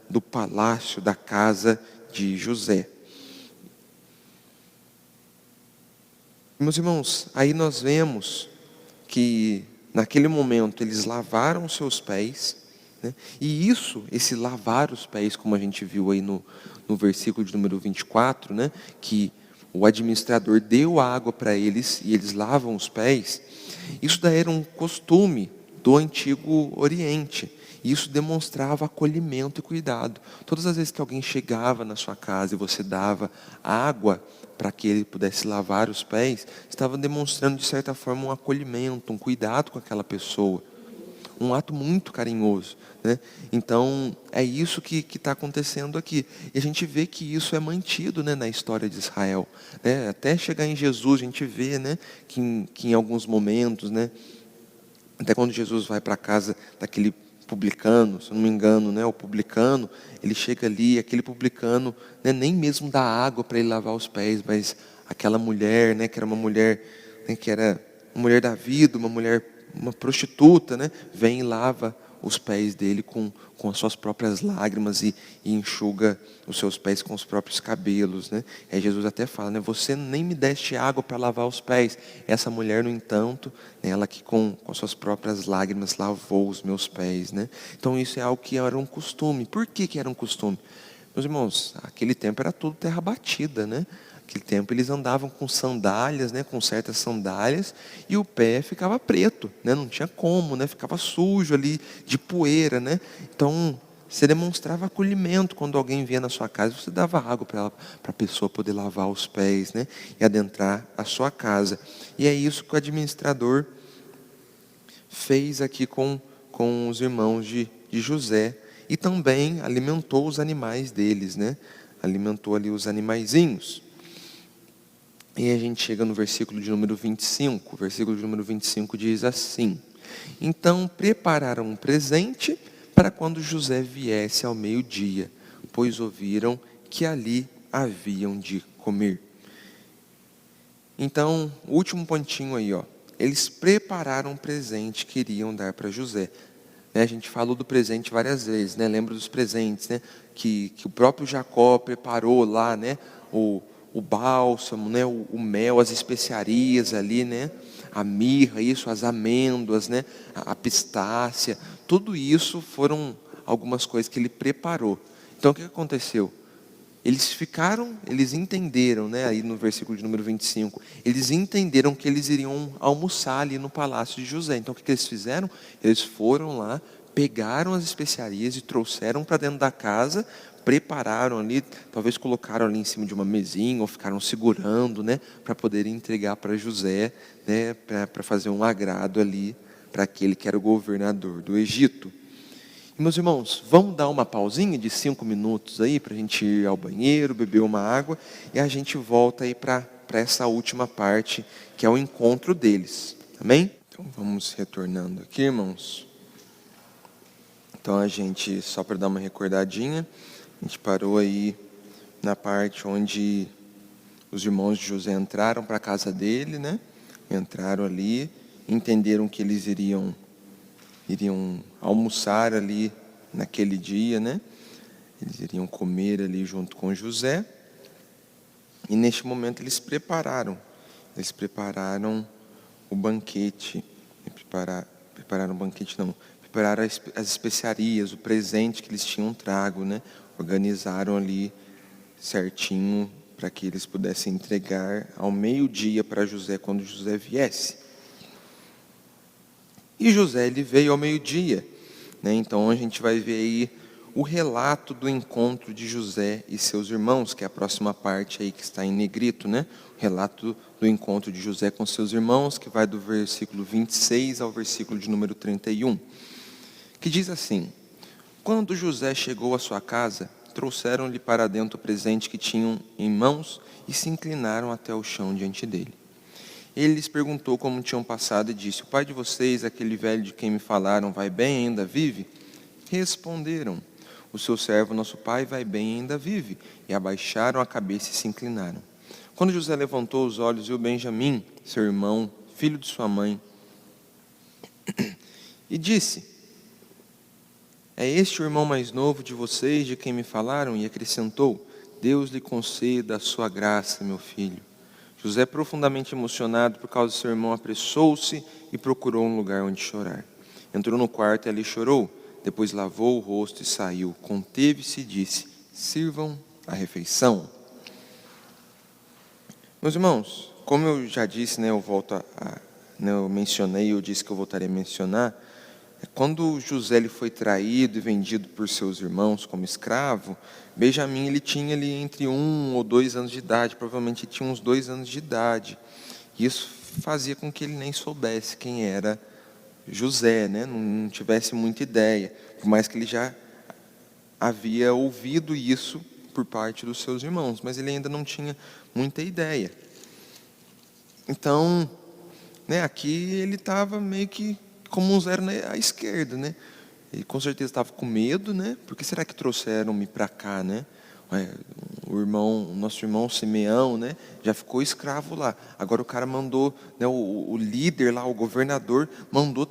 do palácio, da casa de José. Meus irmãos, aí nós vemos que naquele momento eles lavaram os seus pés, né? E esse lavar os pés, como a gente viu aí no versículo de número 24, né? Que o administrador deu água para eles e eles lavam os pés. Isso daí era um costume do Antigo Oriente. E isso demonstrava acolhimento e cuidado. Todas as vezes que alguém chegava na sua casa e você dava água para que ele pudesse lavar os pés, estava demonstrando de certa forma um acolhimento, um cuidado com aquela pessoa. Um ato muito carinhoso, né? Então é isso que está acontecendo aqui. E a gente vê que isso é mantido, né, na história de Israel, né? Até chegar em Jesus a gente vê, né, que em alguns momentos, né, até quando Jesus vai para a casa daquele publicano, se eu não me engano, né, o publicano, ele chega ali, aquele publicano, né, nem mesmo dá água para ele lavar os pés, mas aquela mulher, né, que era uma mulher, né, que era uma mulher da vida, uma prostituta, né, vem e lava os pés dele com as suas próprias lágrimas e enxuga os seus pés com os próprios cabelos, né? Aí Jesus até fala, né, você nem me deste água para lavar os pés. Essa mulher, no entanto, né, ela que com as suas próprias lágrimas lavou os meus pés, né? Então isso é algo que era um costume. Por que era um costume? Meus irmãos, aquele tempo era tudo terra batida, né? Naquele tempo eles andavam com sandálias, né, com certas sandálias, e o pé ficava preto, né, não tinha como, né, ficava sujo ali, de poeira, né? Então você demonstrava acolhimento quando alguém vinha na sua casa, você dava água para a pessoa poder lavar os pés, né, e adentrar a sua casa. E é isso que o administrador fez aqui com os irmãos de José, e também alimentou os animais deles, né? Alimentou ali os animaizinhos. E a gente chega no versículo de número 25. O versículo de número 25 diz assim: então prepararam um presente para quando José viesse ao meio-dia, pois ouviram que ali haviam de comer. Então, o último pontinho aí, ó. Eles prepararam um presente que iriam dar para José. A gente falou do presente várias vezes, né? Lembra dos presentes, né? Que o próprio Jacó preparou lá, né? O bálsamo, né? O mel, as especiarias ali, né? A mirra, as amêndoas, né? A pistácia, tudo isso foram algumas coisas que ele preparou. Então o que aconteceu? Eles entenderam, né, aí no versículo de número 25, eles entenderam que eles iriam almoçar ali no palácio de José. Então o que eles fizeram? Eles foram lá, pegaram as especiarias e trouxeram para dentro da casa, prepararam ali, talvez colocaram ali em cima de uma mesinha, ou ficaram segurando, né, para poder entregar para José, né, para fazer um agrado ali, para aquele que era o governador do Egito. E, meus irmãos, vamos dar uma pausinha de 5 minutos aí, para a gente ir ao banheiro, beber uma água, e a gente volta aí para essa última parte, que é o encontro deles, amém? Então vamos retornando aqui, irmãos. Então a gente, só para dar uma recordadinha, a gente parou aí na parte onde os irmãos de José entraram para a casa dele, né? Entraram ali, entenderam que eles iriam almoçar ali naquele dia, né? Eles iriam comer ali junto com José. E neste momento eles prepararam o banquete. Prepararam o banquete não, prepararam as especiarias, o presente que eles tinham trago, né? Organizaram ali certinho para que eles pudessem entregar ao meio-dia para José, quando José viesse. E José, ele veio ao meio-dia, né? Então a gente vai ver aí o relato do encontro de José e seus irmãos, que é a próxima parte aí que está em negrito, né? O relato do encontro de José com seus irmãos, que vai do versículo 26 ao versículo de número 31, que diz assim: quando José chegou à sua casa, trouxeram-lhe para dentro o presente que tinham em mãos e se inclinaram até o chão diante dele. Ele lhes perguntou como tinham passado e disse: o pai de vocês, aquele velho de quem me falaram, vai bem, ainda vive? Responderam: o seu servo, nosso pai, vai bem e ainda vive. E abaixaram a cabeça e se inclinaram. Quando José levantou os olhos, viu Benjamim, seu irmão, filho de sua mãe, e disse: é este o irmão mais novo de vocês, de quem me falaram? E acrescentou: Deus lhe conceda a sua graça, meu filho. José, profundamente emocionado por causa do seu irmão, apressou-se e procurou um lugar onde chorar. Entrou no quarto e ali chorou. Depois lavou o rosto e saiu. Conteve-se e disse: sirvam a refeição. Meus irmãos, como eu já disse, né, eu mencionei, eu disse que eu voltaria a mencionar, quando José ele foi traído e vendido por seus irmãos como escravo, Benjamim ele tinha ali entre 1 ou 2 anos de idade, provavelmente ele tinha uns 2 anos de idade. E isso fazia com que ele nem soubesse quem era José, né? Não tivesse muita ideia, por mais que ele já havia ouvido isso por parte dos seus irmãos, mas ele ainda não tinha muita ideia. Então, né, aqui ele estava meio que como um zero à esquerda, né? Ele com certeza estava com medo, né? Por que será que trouxeram-me para cá, né? O nosso irmão Simeão, né? Já ficou escravo lá. Agora o cara mandou, né, o líder lá, o governador, mandou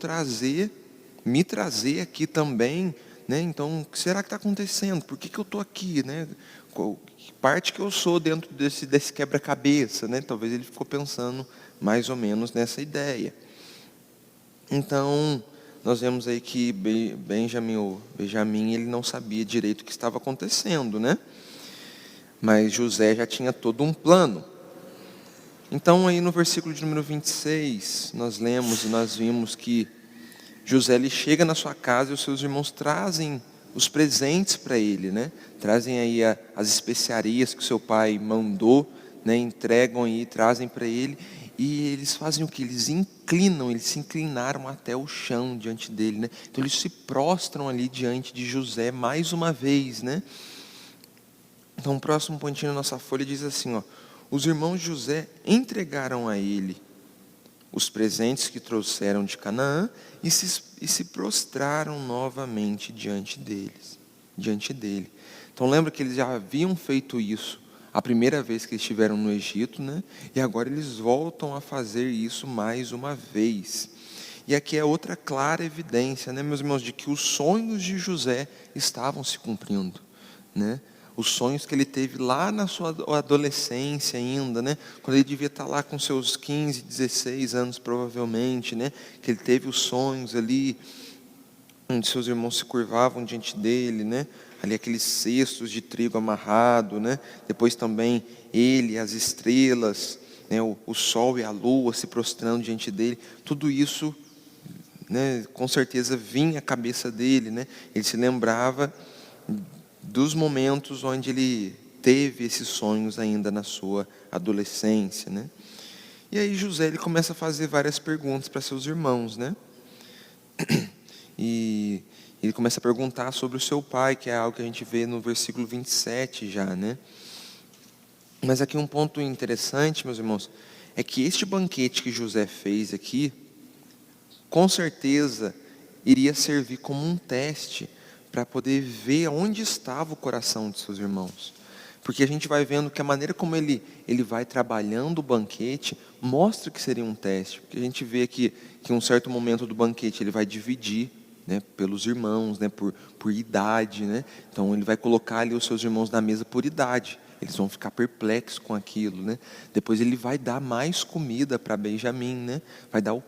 me trazer aqui também, né? Então, o que será que está acontecendo? Por que eu estou aqui, né? Que parte que eu sou dentro desse quebra-cabeça, né? Talvez ele ficou pensando mais ou menos nessa ideia. Então, nós vemos aí que Benjamim, ele não sabia direito o que estava acontecendo, né? Mas José já tinha todo um plano. Então, aí no versículo de número 26, nós lemos e nós vimos que José ele chega na sua casa e os seus irmãos trazem os presentes para ele, né? Trazem aí as especiarias que o seu pai mandou, né? Entregam aí, trazem para ele. E eles fazem o que? Eles se inclinaram até o chão diante dele, né? Então eles se prostram ali diante de José mais uma vez, né? Então o próximo pontinho da nossa folha diz assim, ó: os irmãos de José entregaram a ele os presentes que trouxeram de Canaã e se prostraram novamente diante dele. Então lembra que eles já haviam feito isso a primeira vez que estiveram no Egito, né? E agora eles voltam a fazer isso mais uma vez. E aqui é outra clara evidência, né, meus irmãos, de que os sonhos de José estavam se cumprindo, né? Os sonhos que ele teve lá na sua adolescência ainda, né? Quando ele devia estar lá com seus 15, 16 anos provavelmente, né? Que ele teve os sonhos ali, onde seus irmãos se curvavam diante dele, né? Ali aqueles cestos de trigo amarrado, né? Depois também ele, as estrelas, né? O sol e a lua se prostrando diante dele. Tudo isso, né, com certeza vinha à cabeça dele, né? Ele se lembrava dos momentos onde ele teve esses sonhos ainda na sua adolescência, né? E aí José ele começa a fazer várias perguntas para seus irmãos, né? E ele começa a perguntar sobre o seu pai, que é algo que a gente vê no versículo 27 já, né? Mas aqui um ponto interessante, meus irmãos, é que este banquete que José fez aqui, com certeza iria servir como um teste para poder ver onde estava o coração de seus irmãos. Porque a gente vai vendo que a maneira como ele vai trabalhando o banquete mostra que seria um teste. Porque a gente vê que em um certo momento do banquete ele vai dividir, né, pelos irmãos, né, por idade. Né? Então ele vai colocar ali os seus irmãos na mesa por idade. Eles vão ficar perplexos com aquilo. Né? Depois ele vai dar mais comida para Benjamim. Né? Vai dar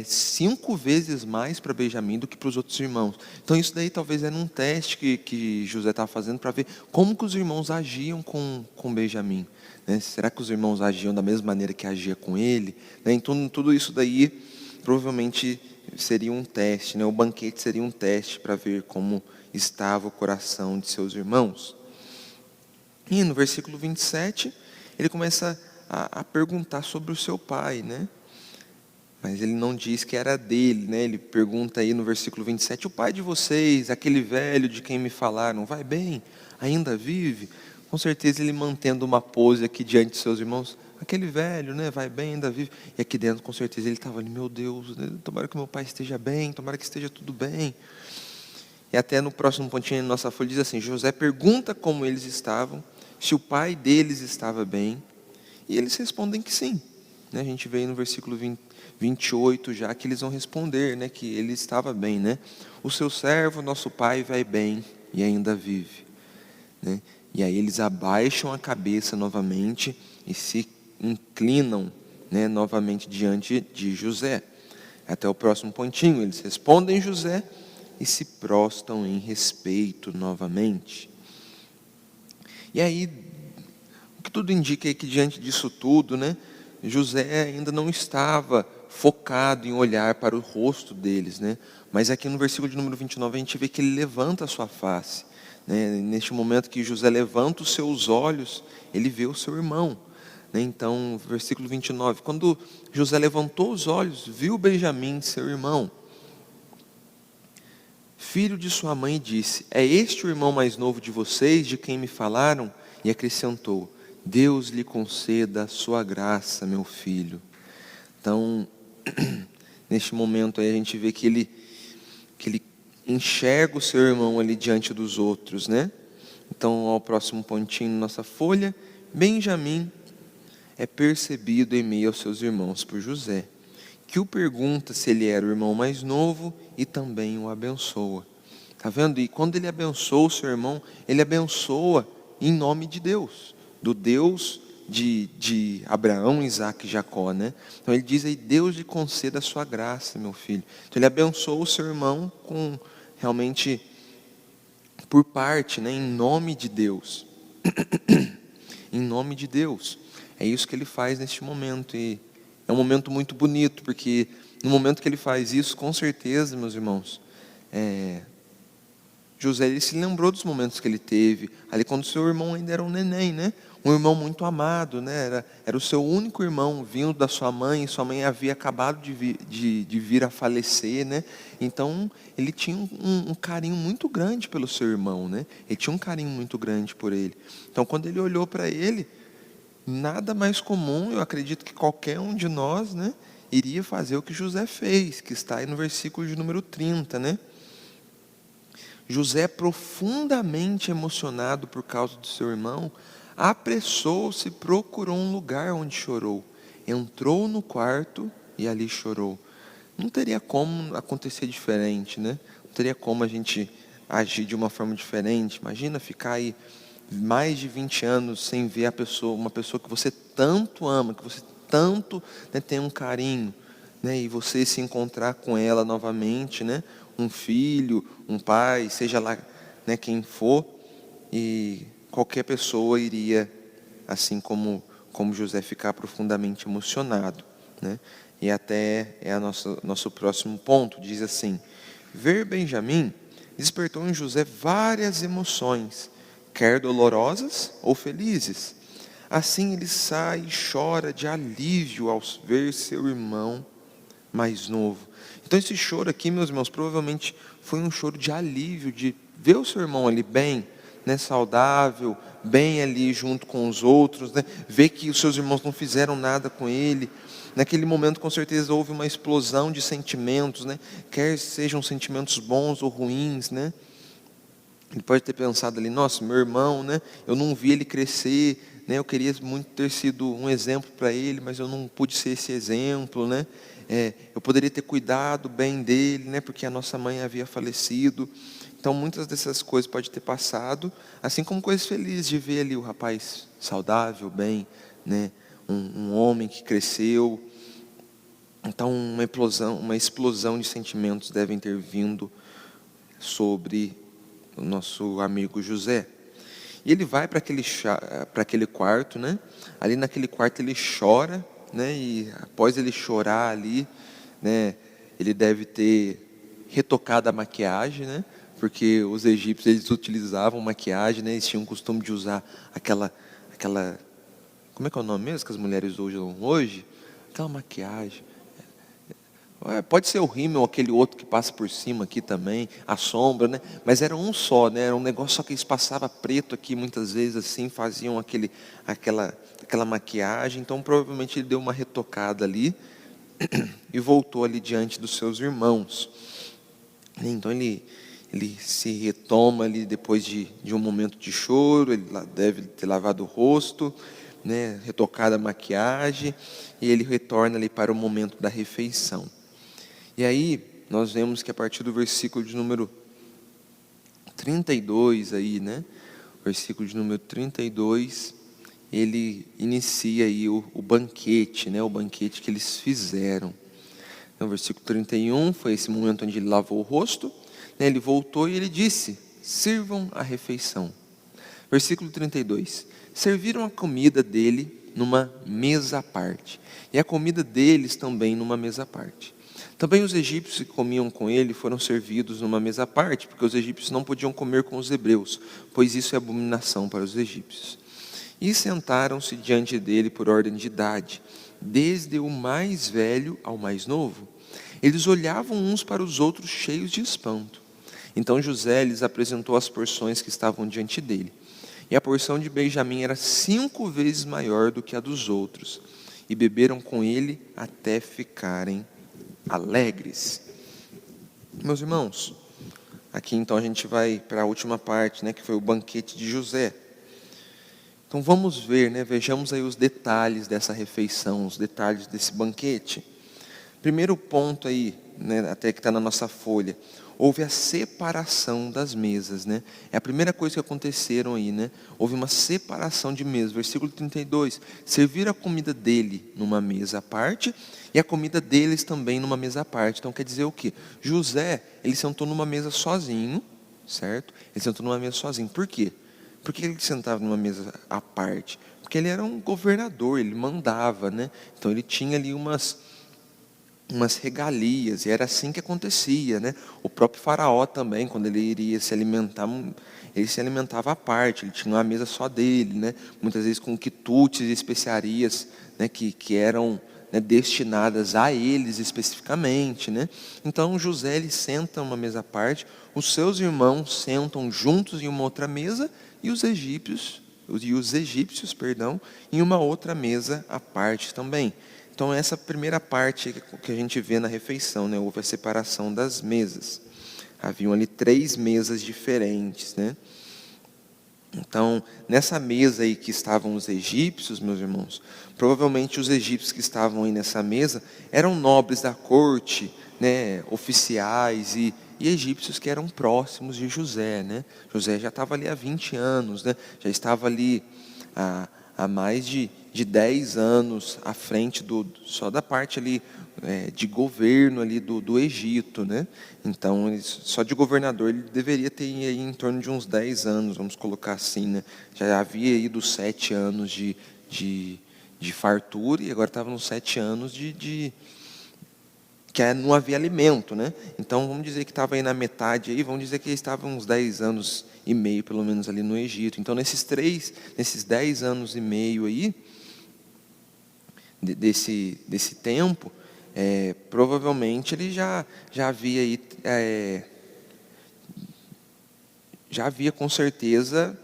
5 vezes mais para Benjamim do que para os outros irmãos. Então isso daí talvez era um teste que José estava fazendo para ver como que os irmãos agiam com Benjamim. Né? Será que os irmãos agiam da mesma maneira que agia com ele? Né? Então tudo isso daí provavelmente seria um teste, né? O banquete seria um teste para ver como estava o coração de seus irmãos. E no versículo 27, ele começa a perguntar sobre o seu pai, né? Mas ele não diz que era dele, né? Ele pergunta aí no versículo 27, o pai de vocês, aquele velho de quem me falaram, vai bem? Ainda vive? Com certeza ele mantendo uma pose aqui diante de seus irmãos, aquele velho, né? Vai bem, ainda vive. E aqui dentro, com certeza, ele estava ali, meu Deus, né? Tomara que meu pai esteja bem, tomara que esteja tudo bem. E até no próximo pontinho da nossa folha diz assim, José pergunta como eles estavam, se o pai deles estava bem, e eles respondem que sim. Né? A gente vê aí no versículo 28 já que eles vão responder, né, que ele estava bem, né? O seu servo, nosso pai, vai bem e ainda vive, né? E aí eles abaixam a cabeça novamente e se inclinam, né, novamente diante de José. Até o próximo pontinho, eles respondem José e se prostam em respeito novamente. E aí, o que tudo indica é que diante disso tudo, né, José ainda não estava focado em olhar para o rosto deles, né? Mas aqui no versículo de número 29 a gente vê que ele levanta a sua face, né? Neste momento que José levanta os seus olhos, ele vê o seu irmão, né? Então, versículo 29, quando José levantou os olhos, viu Benjamim, seu irmão, filho de sua mãe, e disse, é este o irmão mais novo de vocês, de quem me falaram? E acrescentou, Deus lhe conceda a sua graça, meu filho. Então, neste momento aí a gente vê que ele enxerga o seu irmão ali diante dos outros, né? Então, ao próximo pontinho na nossa folha, Benjamim é percebido em meio aos seus irmãos por José, que o pergunta se ele era o irmão mais novo e também o abençoa. Tá vendo? E quando ele abençoa o seu irmão, ele abençoa em nome de Deus, do Deus de Abraão, Isaac e Jacó, né? Então ele diz aí, Deus lhe conceda a sua graça, meu filho. Então ele abençoa o seu irmão com realmente por parte, né? Em nome de Deus. Em nome de Deus. É isso que ele faz neste momento. E é um momento muito bonito, porque no momento que ele faz isso, com certeza, meus irmãos, José ele se lembrou dos momentos que ele teve ali quando seu irmão ainda era um neném, né? Um irmão muito amado, né? Era o seu único irmão vindo da sua mãe. Sua mãe havia acabado de vir a falecer, né? Então ele tinha um carinho muito grande pelo seu irmão, né? Ele tinha um carinho muito grande por ele. Então quando ele olhou para ele, nada mais comum, eu acredito que qualquer um de nós, né, iria fazer o que José fez, que está aí no versículo de número 30, né? José, profundamente emocionado por causa do seu irmão, apressou-se e procurou um lugar onde chorou. Entrou no quarto e ali chorou. Não teria como acontecer diferente, né? Não teria como a gente agir de uma forma diferente. Imagina ficar aí mais de 20 anos sem ver uma pessoa que você tanto ama, que você tanto, né, tem um carinho, né, e você se encontrar com ela novamente, né? Um filho, um pai, seja lá, né, quem for, e qualquer pessoa iria, assim como José, ficar profundamente emocionado, né? E até é nosso próximo ponto, diz assim, ver Benjamim despertou em José várias emoções, quer dolorosas ou felizes. Assim ele sai e chora de alívio ao ver seu irmão mais novo. Então esse choro aqui, meus irmãos, provavelmente foi um choro de alívio, de ver o seu irmão ali bem, né, saudável, bem ali junto com os outros, né, ver que os seus irmãos não fizeram nada com ele. Naquele momento, com certeza, houve uma explosão de sentimentos, né, quer sejam sentimentos bons ou ruins, né. Ele pode ter pensado ali, nossa, meu irmão, né? Eu não vi ele crescer, né? Eu queria muito ter sido um exemplo para ele, mas eu não pude ser esse exemplo, né? Eu poderia ter cuidado bem dele, né? Porque a nossa mãe havia falecido. Então, muitas dessas coisas pode ter passado, assim como coisas felizes de ver ali o rapaz saudável, bem, né? Um homem que cresceu. Então, uma explosão de sentimentos devem ter vindo sobre o nosso amigo José. E ele vai para aquele quarto, né? Ali naquele quarto ele chora, né? E após ele chorar ali, né? Ele deve ter retocado a maquiagem, né? Porque os egípcios eles utilizavam maquiagem, né? Eles tinham o costume de usar aquela, como é que é o nome mesmo que as mulheres usam hoje? Aquela maquiagem. Pode ser o rímel, aquele outro que passa por cima aqui também, a sombra, né? Mas era um só, né? Era um negócio só que eles passavam preto aqui, muitas vezes assim, faziam aquela maquiagem. Então provavelmente ele deu uma retocada ali e voltou ali diante dos seus irmãos. Então ele se retoma ali depois de um momento de choro, ele deve ter lavado o rosto, né? Retocado a maquiagem, e ele retorna ali para o momento da refeição. E aí, nós vemos que a partir do versículo de número 32 aí, né? Versículo de número 32, ele inicia aí o banquete, né? O banquete que eles fizeram. Então, versículo 31, foi esse momento onde ele lavou o rosto, né? Ele voltou e ele disse, sirvam a refeição. Versículo 32, serviram a comida dele numa mesa à parte, e a comida deles também numa mesa à parte. Também os egípcios que comiam com ele foram servidos numa mesa à parte, porque os egípcios não podiam comer com os hebreus, pois isso é abominação para os egípcios. E sentaram-se diante dele por ordem de idade, desde o mais velho ao mais novo. Eles olhavam uns para os outros cheios de espanto. Então José lhes apresentou as porções que estavam diante dele. E a porção de Benjamim era 5 vezes maior do que a dos outros. E beberam com ele até ficarem alegres. Meus irmãos, aqui então a gente vai para a última parte, né, que foi o banquete de José. Então vamos ver, né, vejamos aí os detalhes dessa refeição, os detalhes desse banquete. Primeiro ponto aí, né, até que está na nossa folha, houve a separação das mesas, né? É a primeira coisa que aconteceram aí, né? Houve uma separação de mesas. Versículo 32, serviram a comida dele numa mesa à parte, e a comida deles também numa mesa à parte. Então quer dizer o quê? José, ele sentou numa mesa sozinho, certo? Ele sentou numa mesa sozinho. Por quê? Por que ele sentava numa mesa à parte? Porque ele era um governador, ele mandava, né? Então ele tinha ali umas regalias, e era assim que acontecia, né? O próprio faraó também, quando ele iria se alimentar, ele se alimentava à parte, ele tinha uma mesa só dele, né? Muitas vezes com quitutes e especiarias, né? que eram, né, destinadas a eles especificamente, né? Então José, ele senta uma mesa à parte, os seus irmãos sentam juntos em uma outra mesa, e os egípcios, em uma outra mesa à parte também. Então essa primeira parte que a gente vê na refeição, né? Houve a separação das mesas. Haviam ali 3 mesas diferentes, né? Então, nessa mesa aí que estavam os egípcios, meus irmãos, provavelmente os egípcios que estavam aí nessa mesa eram nobres da corte, né? Oficiais e egípcios que eram próximos de José, né? José já estava ali há 20 anos, né? Já estava ali há mais de 10 anos à frente só da parte ali de governo ali do Egito, né? Então, só de governador ele deveria ter aí em torno de uns 10 anos, vamos colocar assim, né? Já havia ido 7 anos de fartura, e agora estava nos 7 anos que não havia alimento, né? Então vamos dizer que estava aí na metade, aí, vamos dizer que estava uns 10 anos e meio, pelo menos, ali no Egito. Então nesses 10 anos e meio aí, desse tempo, provavelmente ele já havia aí, já havia com certeza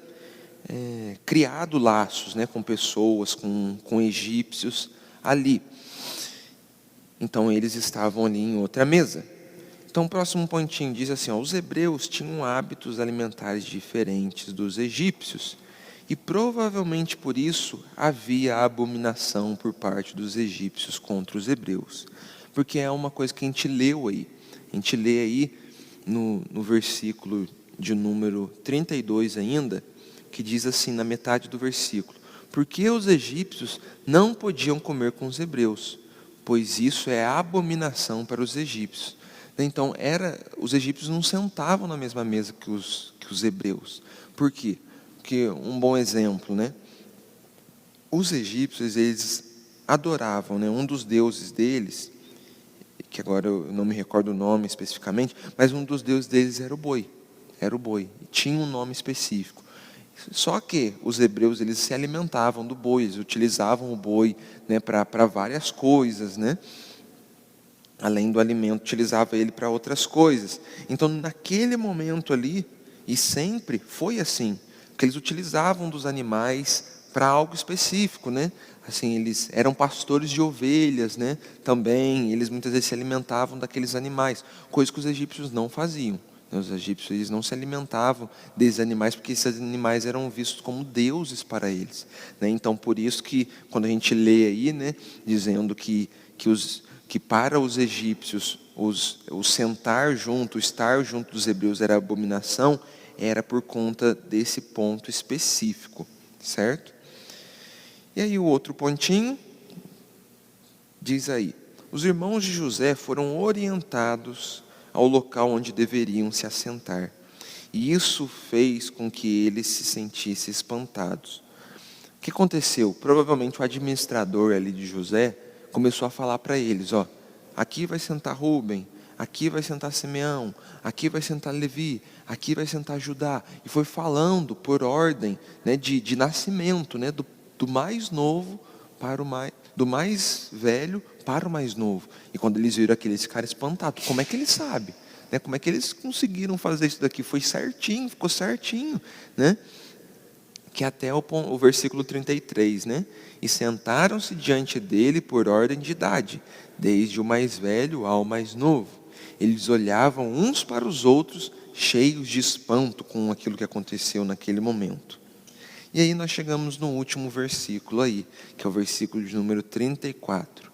criado laços, né, com pessoas, com egípcios ali. Então eles estavam ali em outra mesa. Então, o próximo pontinho diz assim, os hebreus tinham hábitos alimentares diferentes dos egípcios, e provavelmente por isso havia abominação por parte dos egípcios contra os hebreus. Porque é uma coisa que a gente leu aí. A gente lê aí no versículo de número 32 ainda, que diz assim, na metade do versículo: porque os egípcios não podiam comer com os hebreus, pois isso é abominação para os egípcios. Então, os egípcios não sentavam na mesma mesa que os hebreus. Por quê? Porque, um bom exemplo, né? Os egípcios, eles adoravam, né, um dos deuses deles, que agora eu não me recordo o nome especificamente, mas um dos deuses deles era o boi. Era o boi. Tinha um nome específico. Só que os hebreus, eles se alimentavam do boi, eles utilizavam o boi, né, para várias coisas, né? Além do alimento, utilizava ele para outras coisas. Então, naquele momento ali, e sempre foi assim, que eles utilizavam dos animais para algo específico, né? Assim, eles eram pastores de ovelhas, né? Também, eles muitas vezes se alimentavam daqueles animais, coisa que os egípcios não faziam. Os egípcios, eles não se alimentavam desses animais, porque esses animais eram vistos como deuses para eles, né? Então, por isso que, quando a gente lê aí, né, dizendo que para os egípcios, o sentar junto, o estar junto dos hebreus era abominação, era por conta desse ponto específico, certo? E aí o outro pontinho, diz aí, os irmãos de José foram orientados ao local onde deveriam se assentar, e isso fez com que eles se sentissem espantados. O que aconteceu? Provavelmente o administrador ali de José começou a falar para eles, aqui vai sentar Rúben, aqui vai sentar Simeão, aqui vai sentar Levi, aqui vai sentar Judá. E foi falando por ordem, né, de nascimento, né, do mais novo para do mais velho para o mais novo. E quando eles viram aquilo, eles ficaram espantados. Como é que eles sabem? Né, como é que eles conseguiram fazer isso daqui? Foi certinho, ficou certinho, né? Que até o versículo 33, né? E sentaram-se diante dele por ordem de idade, desde o mais velho ao mais novo. Eles olhavam uns para os outros, cheios de espanto com aquilo que aconteceu naquele momento. E aí nós chegamos no último versículo aí, que é o versículo de número 34.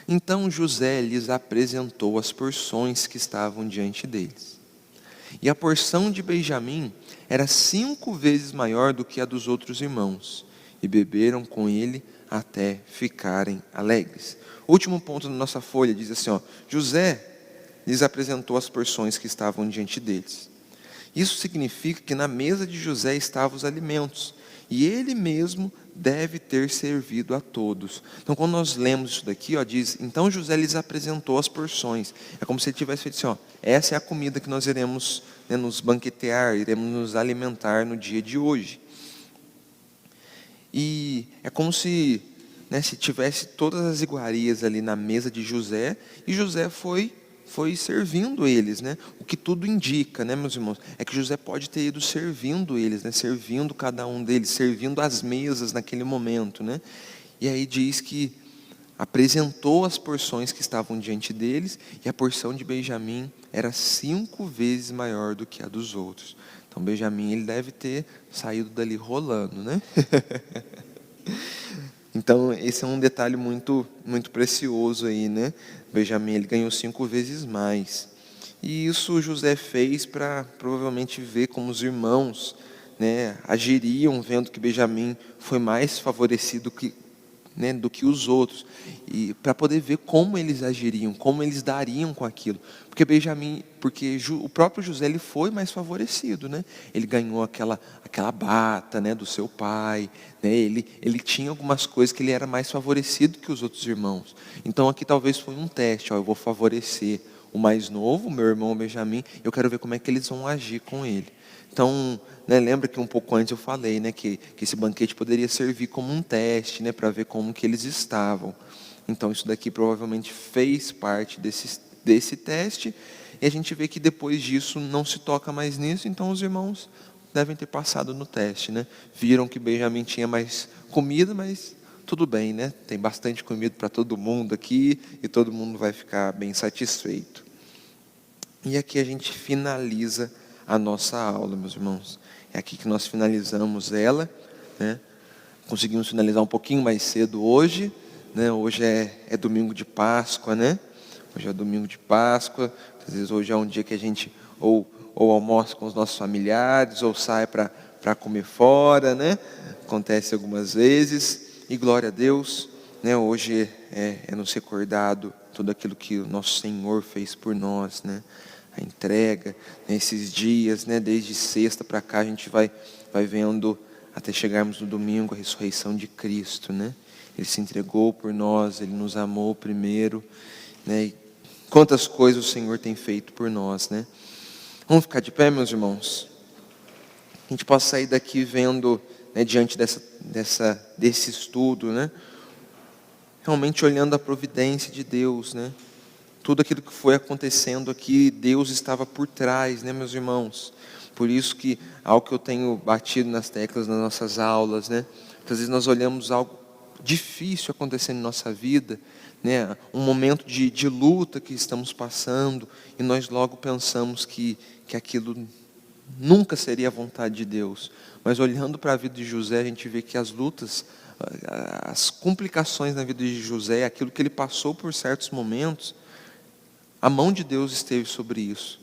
Então José lhes apresentou as porções que estavam diante deles. E a porção de Benjamim era 5 vezes maior do que a dos outros irmãos, e beberam com ele até ficarem alegres. O último ponto da nossa folha diz assim, José lhes apresentou as porções que estavam diante deles. Isso significa que na mesa de José estavam os alimentos, e ele mesmo deve ter servido a todos. Então, quando nós lemos isso daqui, diz, então José lhes apresentou as porções. É como se ele tivesse feito assim, essa é a comida que nós iremos, né, nos banquetear, iremos nos alimentar no dia de hoje. E é como se, né, se tivesse todas as iguarias ali na mesa de José, e José foi servindo eles, né? O que tudo indica, né, meus irmãos, é que José pode ter ido servindo eles, né? Servindo cada um deles, servindo as mesas naquele momento, né? E aí diz que apresentou as porções que estavam diante deles, e a porção de Benjamim era 5 vezes maior do que a dos outros. Então Benjamim, ele deve ter saído dali rolando, né? Então, esse é um detalhe muito, muito precioso aí, né? Benjamim, ele ganhou 5 vezes mais. E isso José fez para provavelmente ver como os irmãos, né, agiriam, vendo que Benjamim foi mais favorecido do que os outros. E para poder ver como eles agiriam, como eles dariam com aquilo. Porque o próprio José, ele foi mais favorecido, né? Ele ganhou aquela bata, né, do seu pai, né? Ele tinha algumas coisas que ele era mais favorecido que os outros irmãos. Então aqui talvez foi um teste, eu vou favorecer o mais novo, meu irmão Benjamim, eu quero ver como é que eles vão agir com ele. Então, né, lembra que um pouco antes eu falei, né, que esse banquete poderia servir como um teste, né, para ver como que eles estavam. Então isso daqui provavelmente fez parte desse teste, e a gente vê que depois disso não se toca mais nisso, então os irmãos devem ter passado no teste, né? Viram que Benjamim tinha mais comida, mas tudo bem, né? Tem bastante comida para todo mundo aqui, e todo mundo vai ficar bem satisfeito. E aqui a gente finaliza a nossa aula, meus irmãos. É aqui que nós finalizamos ela, né? Conseguimos finalizar um pouquinho mais cedo hoje, né? Hoje é domingo de Páscoa, né? Hoje é domingo de Páscoa. Às vezes hoje é um dia que a gente ou almoça com os nossos familiares, ou sai para comer fora, né? Acontece algumas vezes. E glória a Deus, né? Hoje é nos recordado tudo aquilo que o nosso Senhor fez por nós, né? A entrega, nesses dias, né? Desde sexta para cá a gente vai vendo até chegarmos no domingo a ressurreição de Cristo, né? Ele se entregou por nós, Ele nos amou primeiro, né? E quantas coisas o Senhor tem feito por nós, né? Vamos ficar de pé, meus irmãos? A gente possa sair daqui vendo, né, diante desse estudo, né? Realmente olhando a providência de Deus, né? Tudo aquilo que foi acontecendo aqui, Deus estava por trás, né, meus irmãos? Por isso que algo que eu tenho batido nas teclas nas nossas aulas, né? Às vezes nós olhamos algo difícil acontecendo em nossa vida, né? Um momento de luta que estamos passando, e nós logo pensamos que aquilo nunca seria a vontade de Deus. Mas olhando para a vida de José, a gente vê que as lutas, as complicações na vida de José, aquilo que ele passou por certos momentos, a mão de Deus esteve sobre isso.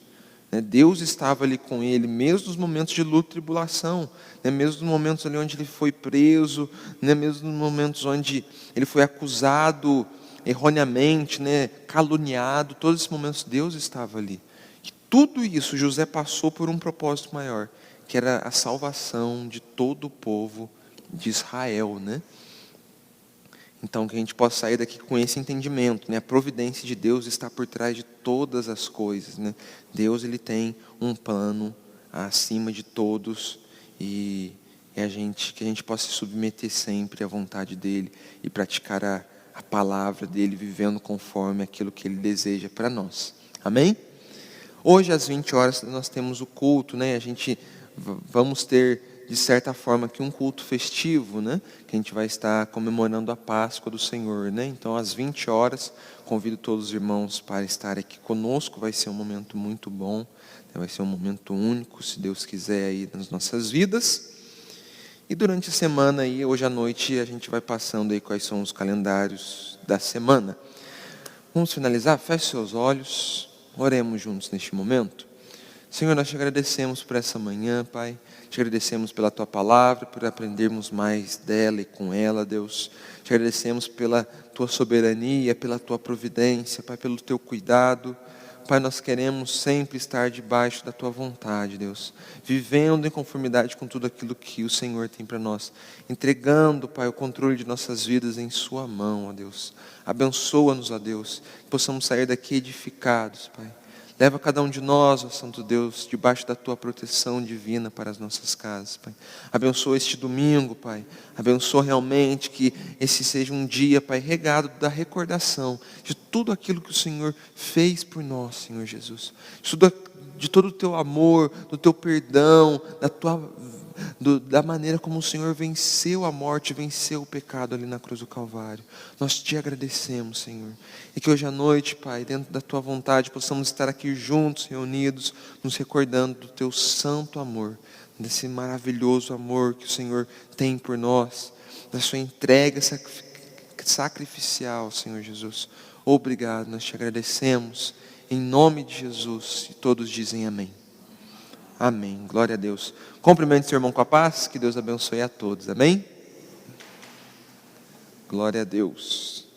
Deus estava ali com ele, mesmo nos momentos de luta e tribulação, mesmo nos momentos ali onde ele foi preso, mesmo nos momentos onde ele foi acusado erroneamente, caluniado, todos esses momentos Deus estava ali. E tudo isso José passou por um propósito maior, que era a salvação de todo o povo de Israel, Então, que a gente possa sair daqui com esse entendimento, A providência de Deus está por trás de todas as coisas, Deus, Ele tem um plano acima de todos, e que a gente possa se submeter sempre à vontade dEle e praticar a palavra dEle, vivendo conforme aquilo que Ele deseja para nós. Amém? Hoje, às 20 horas, nós temos o culto, vamos ter, de certa forma, aqui um culto festivo, que a gente vai estar comemorando a Páscoa do Senhor, Então, às 20 horas, convido todos os irmãos para estar aqui conosco. Vai ser um momento muito bom, vai ser um momento único, se Deus quiser, aí nas nossas vidas. E durante a semana, aí, hoje à noite, a gente vai passando aí quais são os calendários da semana. Vamos finalizar? Feche seus olhos, oremos juntos neste momento. Senhor, nós te agradecemos por essa manhã, Pai. Te agradecemos pela Tua palavra, por aprendermos mais dela e com ela, Deus. Te agradecemos pela Tua soberania, pela Tua providência, Pai, pelo Teu cuidado. Pai, nós queremos sempre estar debaixo da Tua vontade, Deus. Vivendo em conformidade com tudo aquilo que o Senhor tem para nós. Entregando, Pai, o controle de nossas vidas em Sua mão, ó Deus. Abençoa-nos, ó Deus. Que possamos sair daqui edificados, Pai. Leva cada um de nós, ó Santo Deus, debaixo da Tua proteção divina para as nossas casas, Pai. Abençoa este domingo, Pai. Abençoa realmente que esse seja um dia, Pai, regado da recordação de tudo aquilo que o Senhor fez por nós, Senhor Jesus. De todo o Teu amor, do Teu perdão, da maneira como o Senhor venceu a morte, venceu o pecado ali na cruz do Calvário. Nós Te agradecemos, Senhor. E que hoje à noite, Pai, dentro da Tua vontade, possamos estar aqui juntos, reunidos, nos recordando do Teu santo amor, desse maravilhoso amor que o Senhor tem por nós, da Sua entrega sacrificial, Senhor Jesus. Obrigado, nós Te agradecemos, em nome de Jesus, e todos dizem amém. Amém, glória a Deus. Cumprimente seu irmão com a paz, que Deus abençoe a todos, amém? Glória a Deus.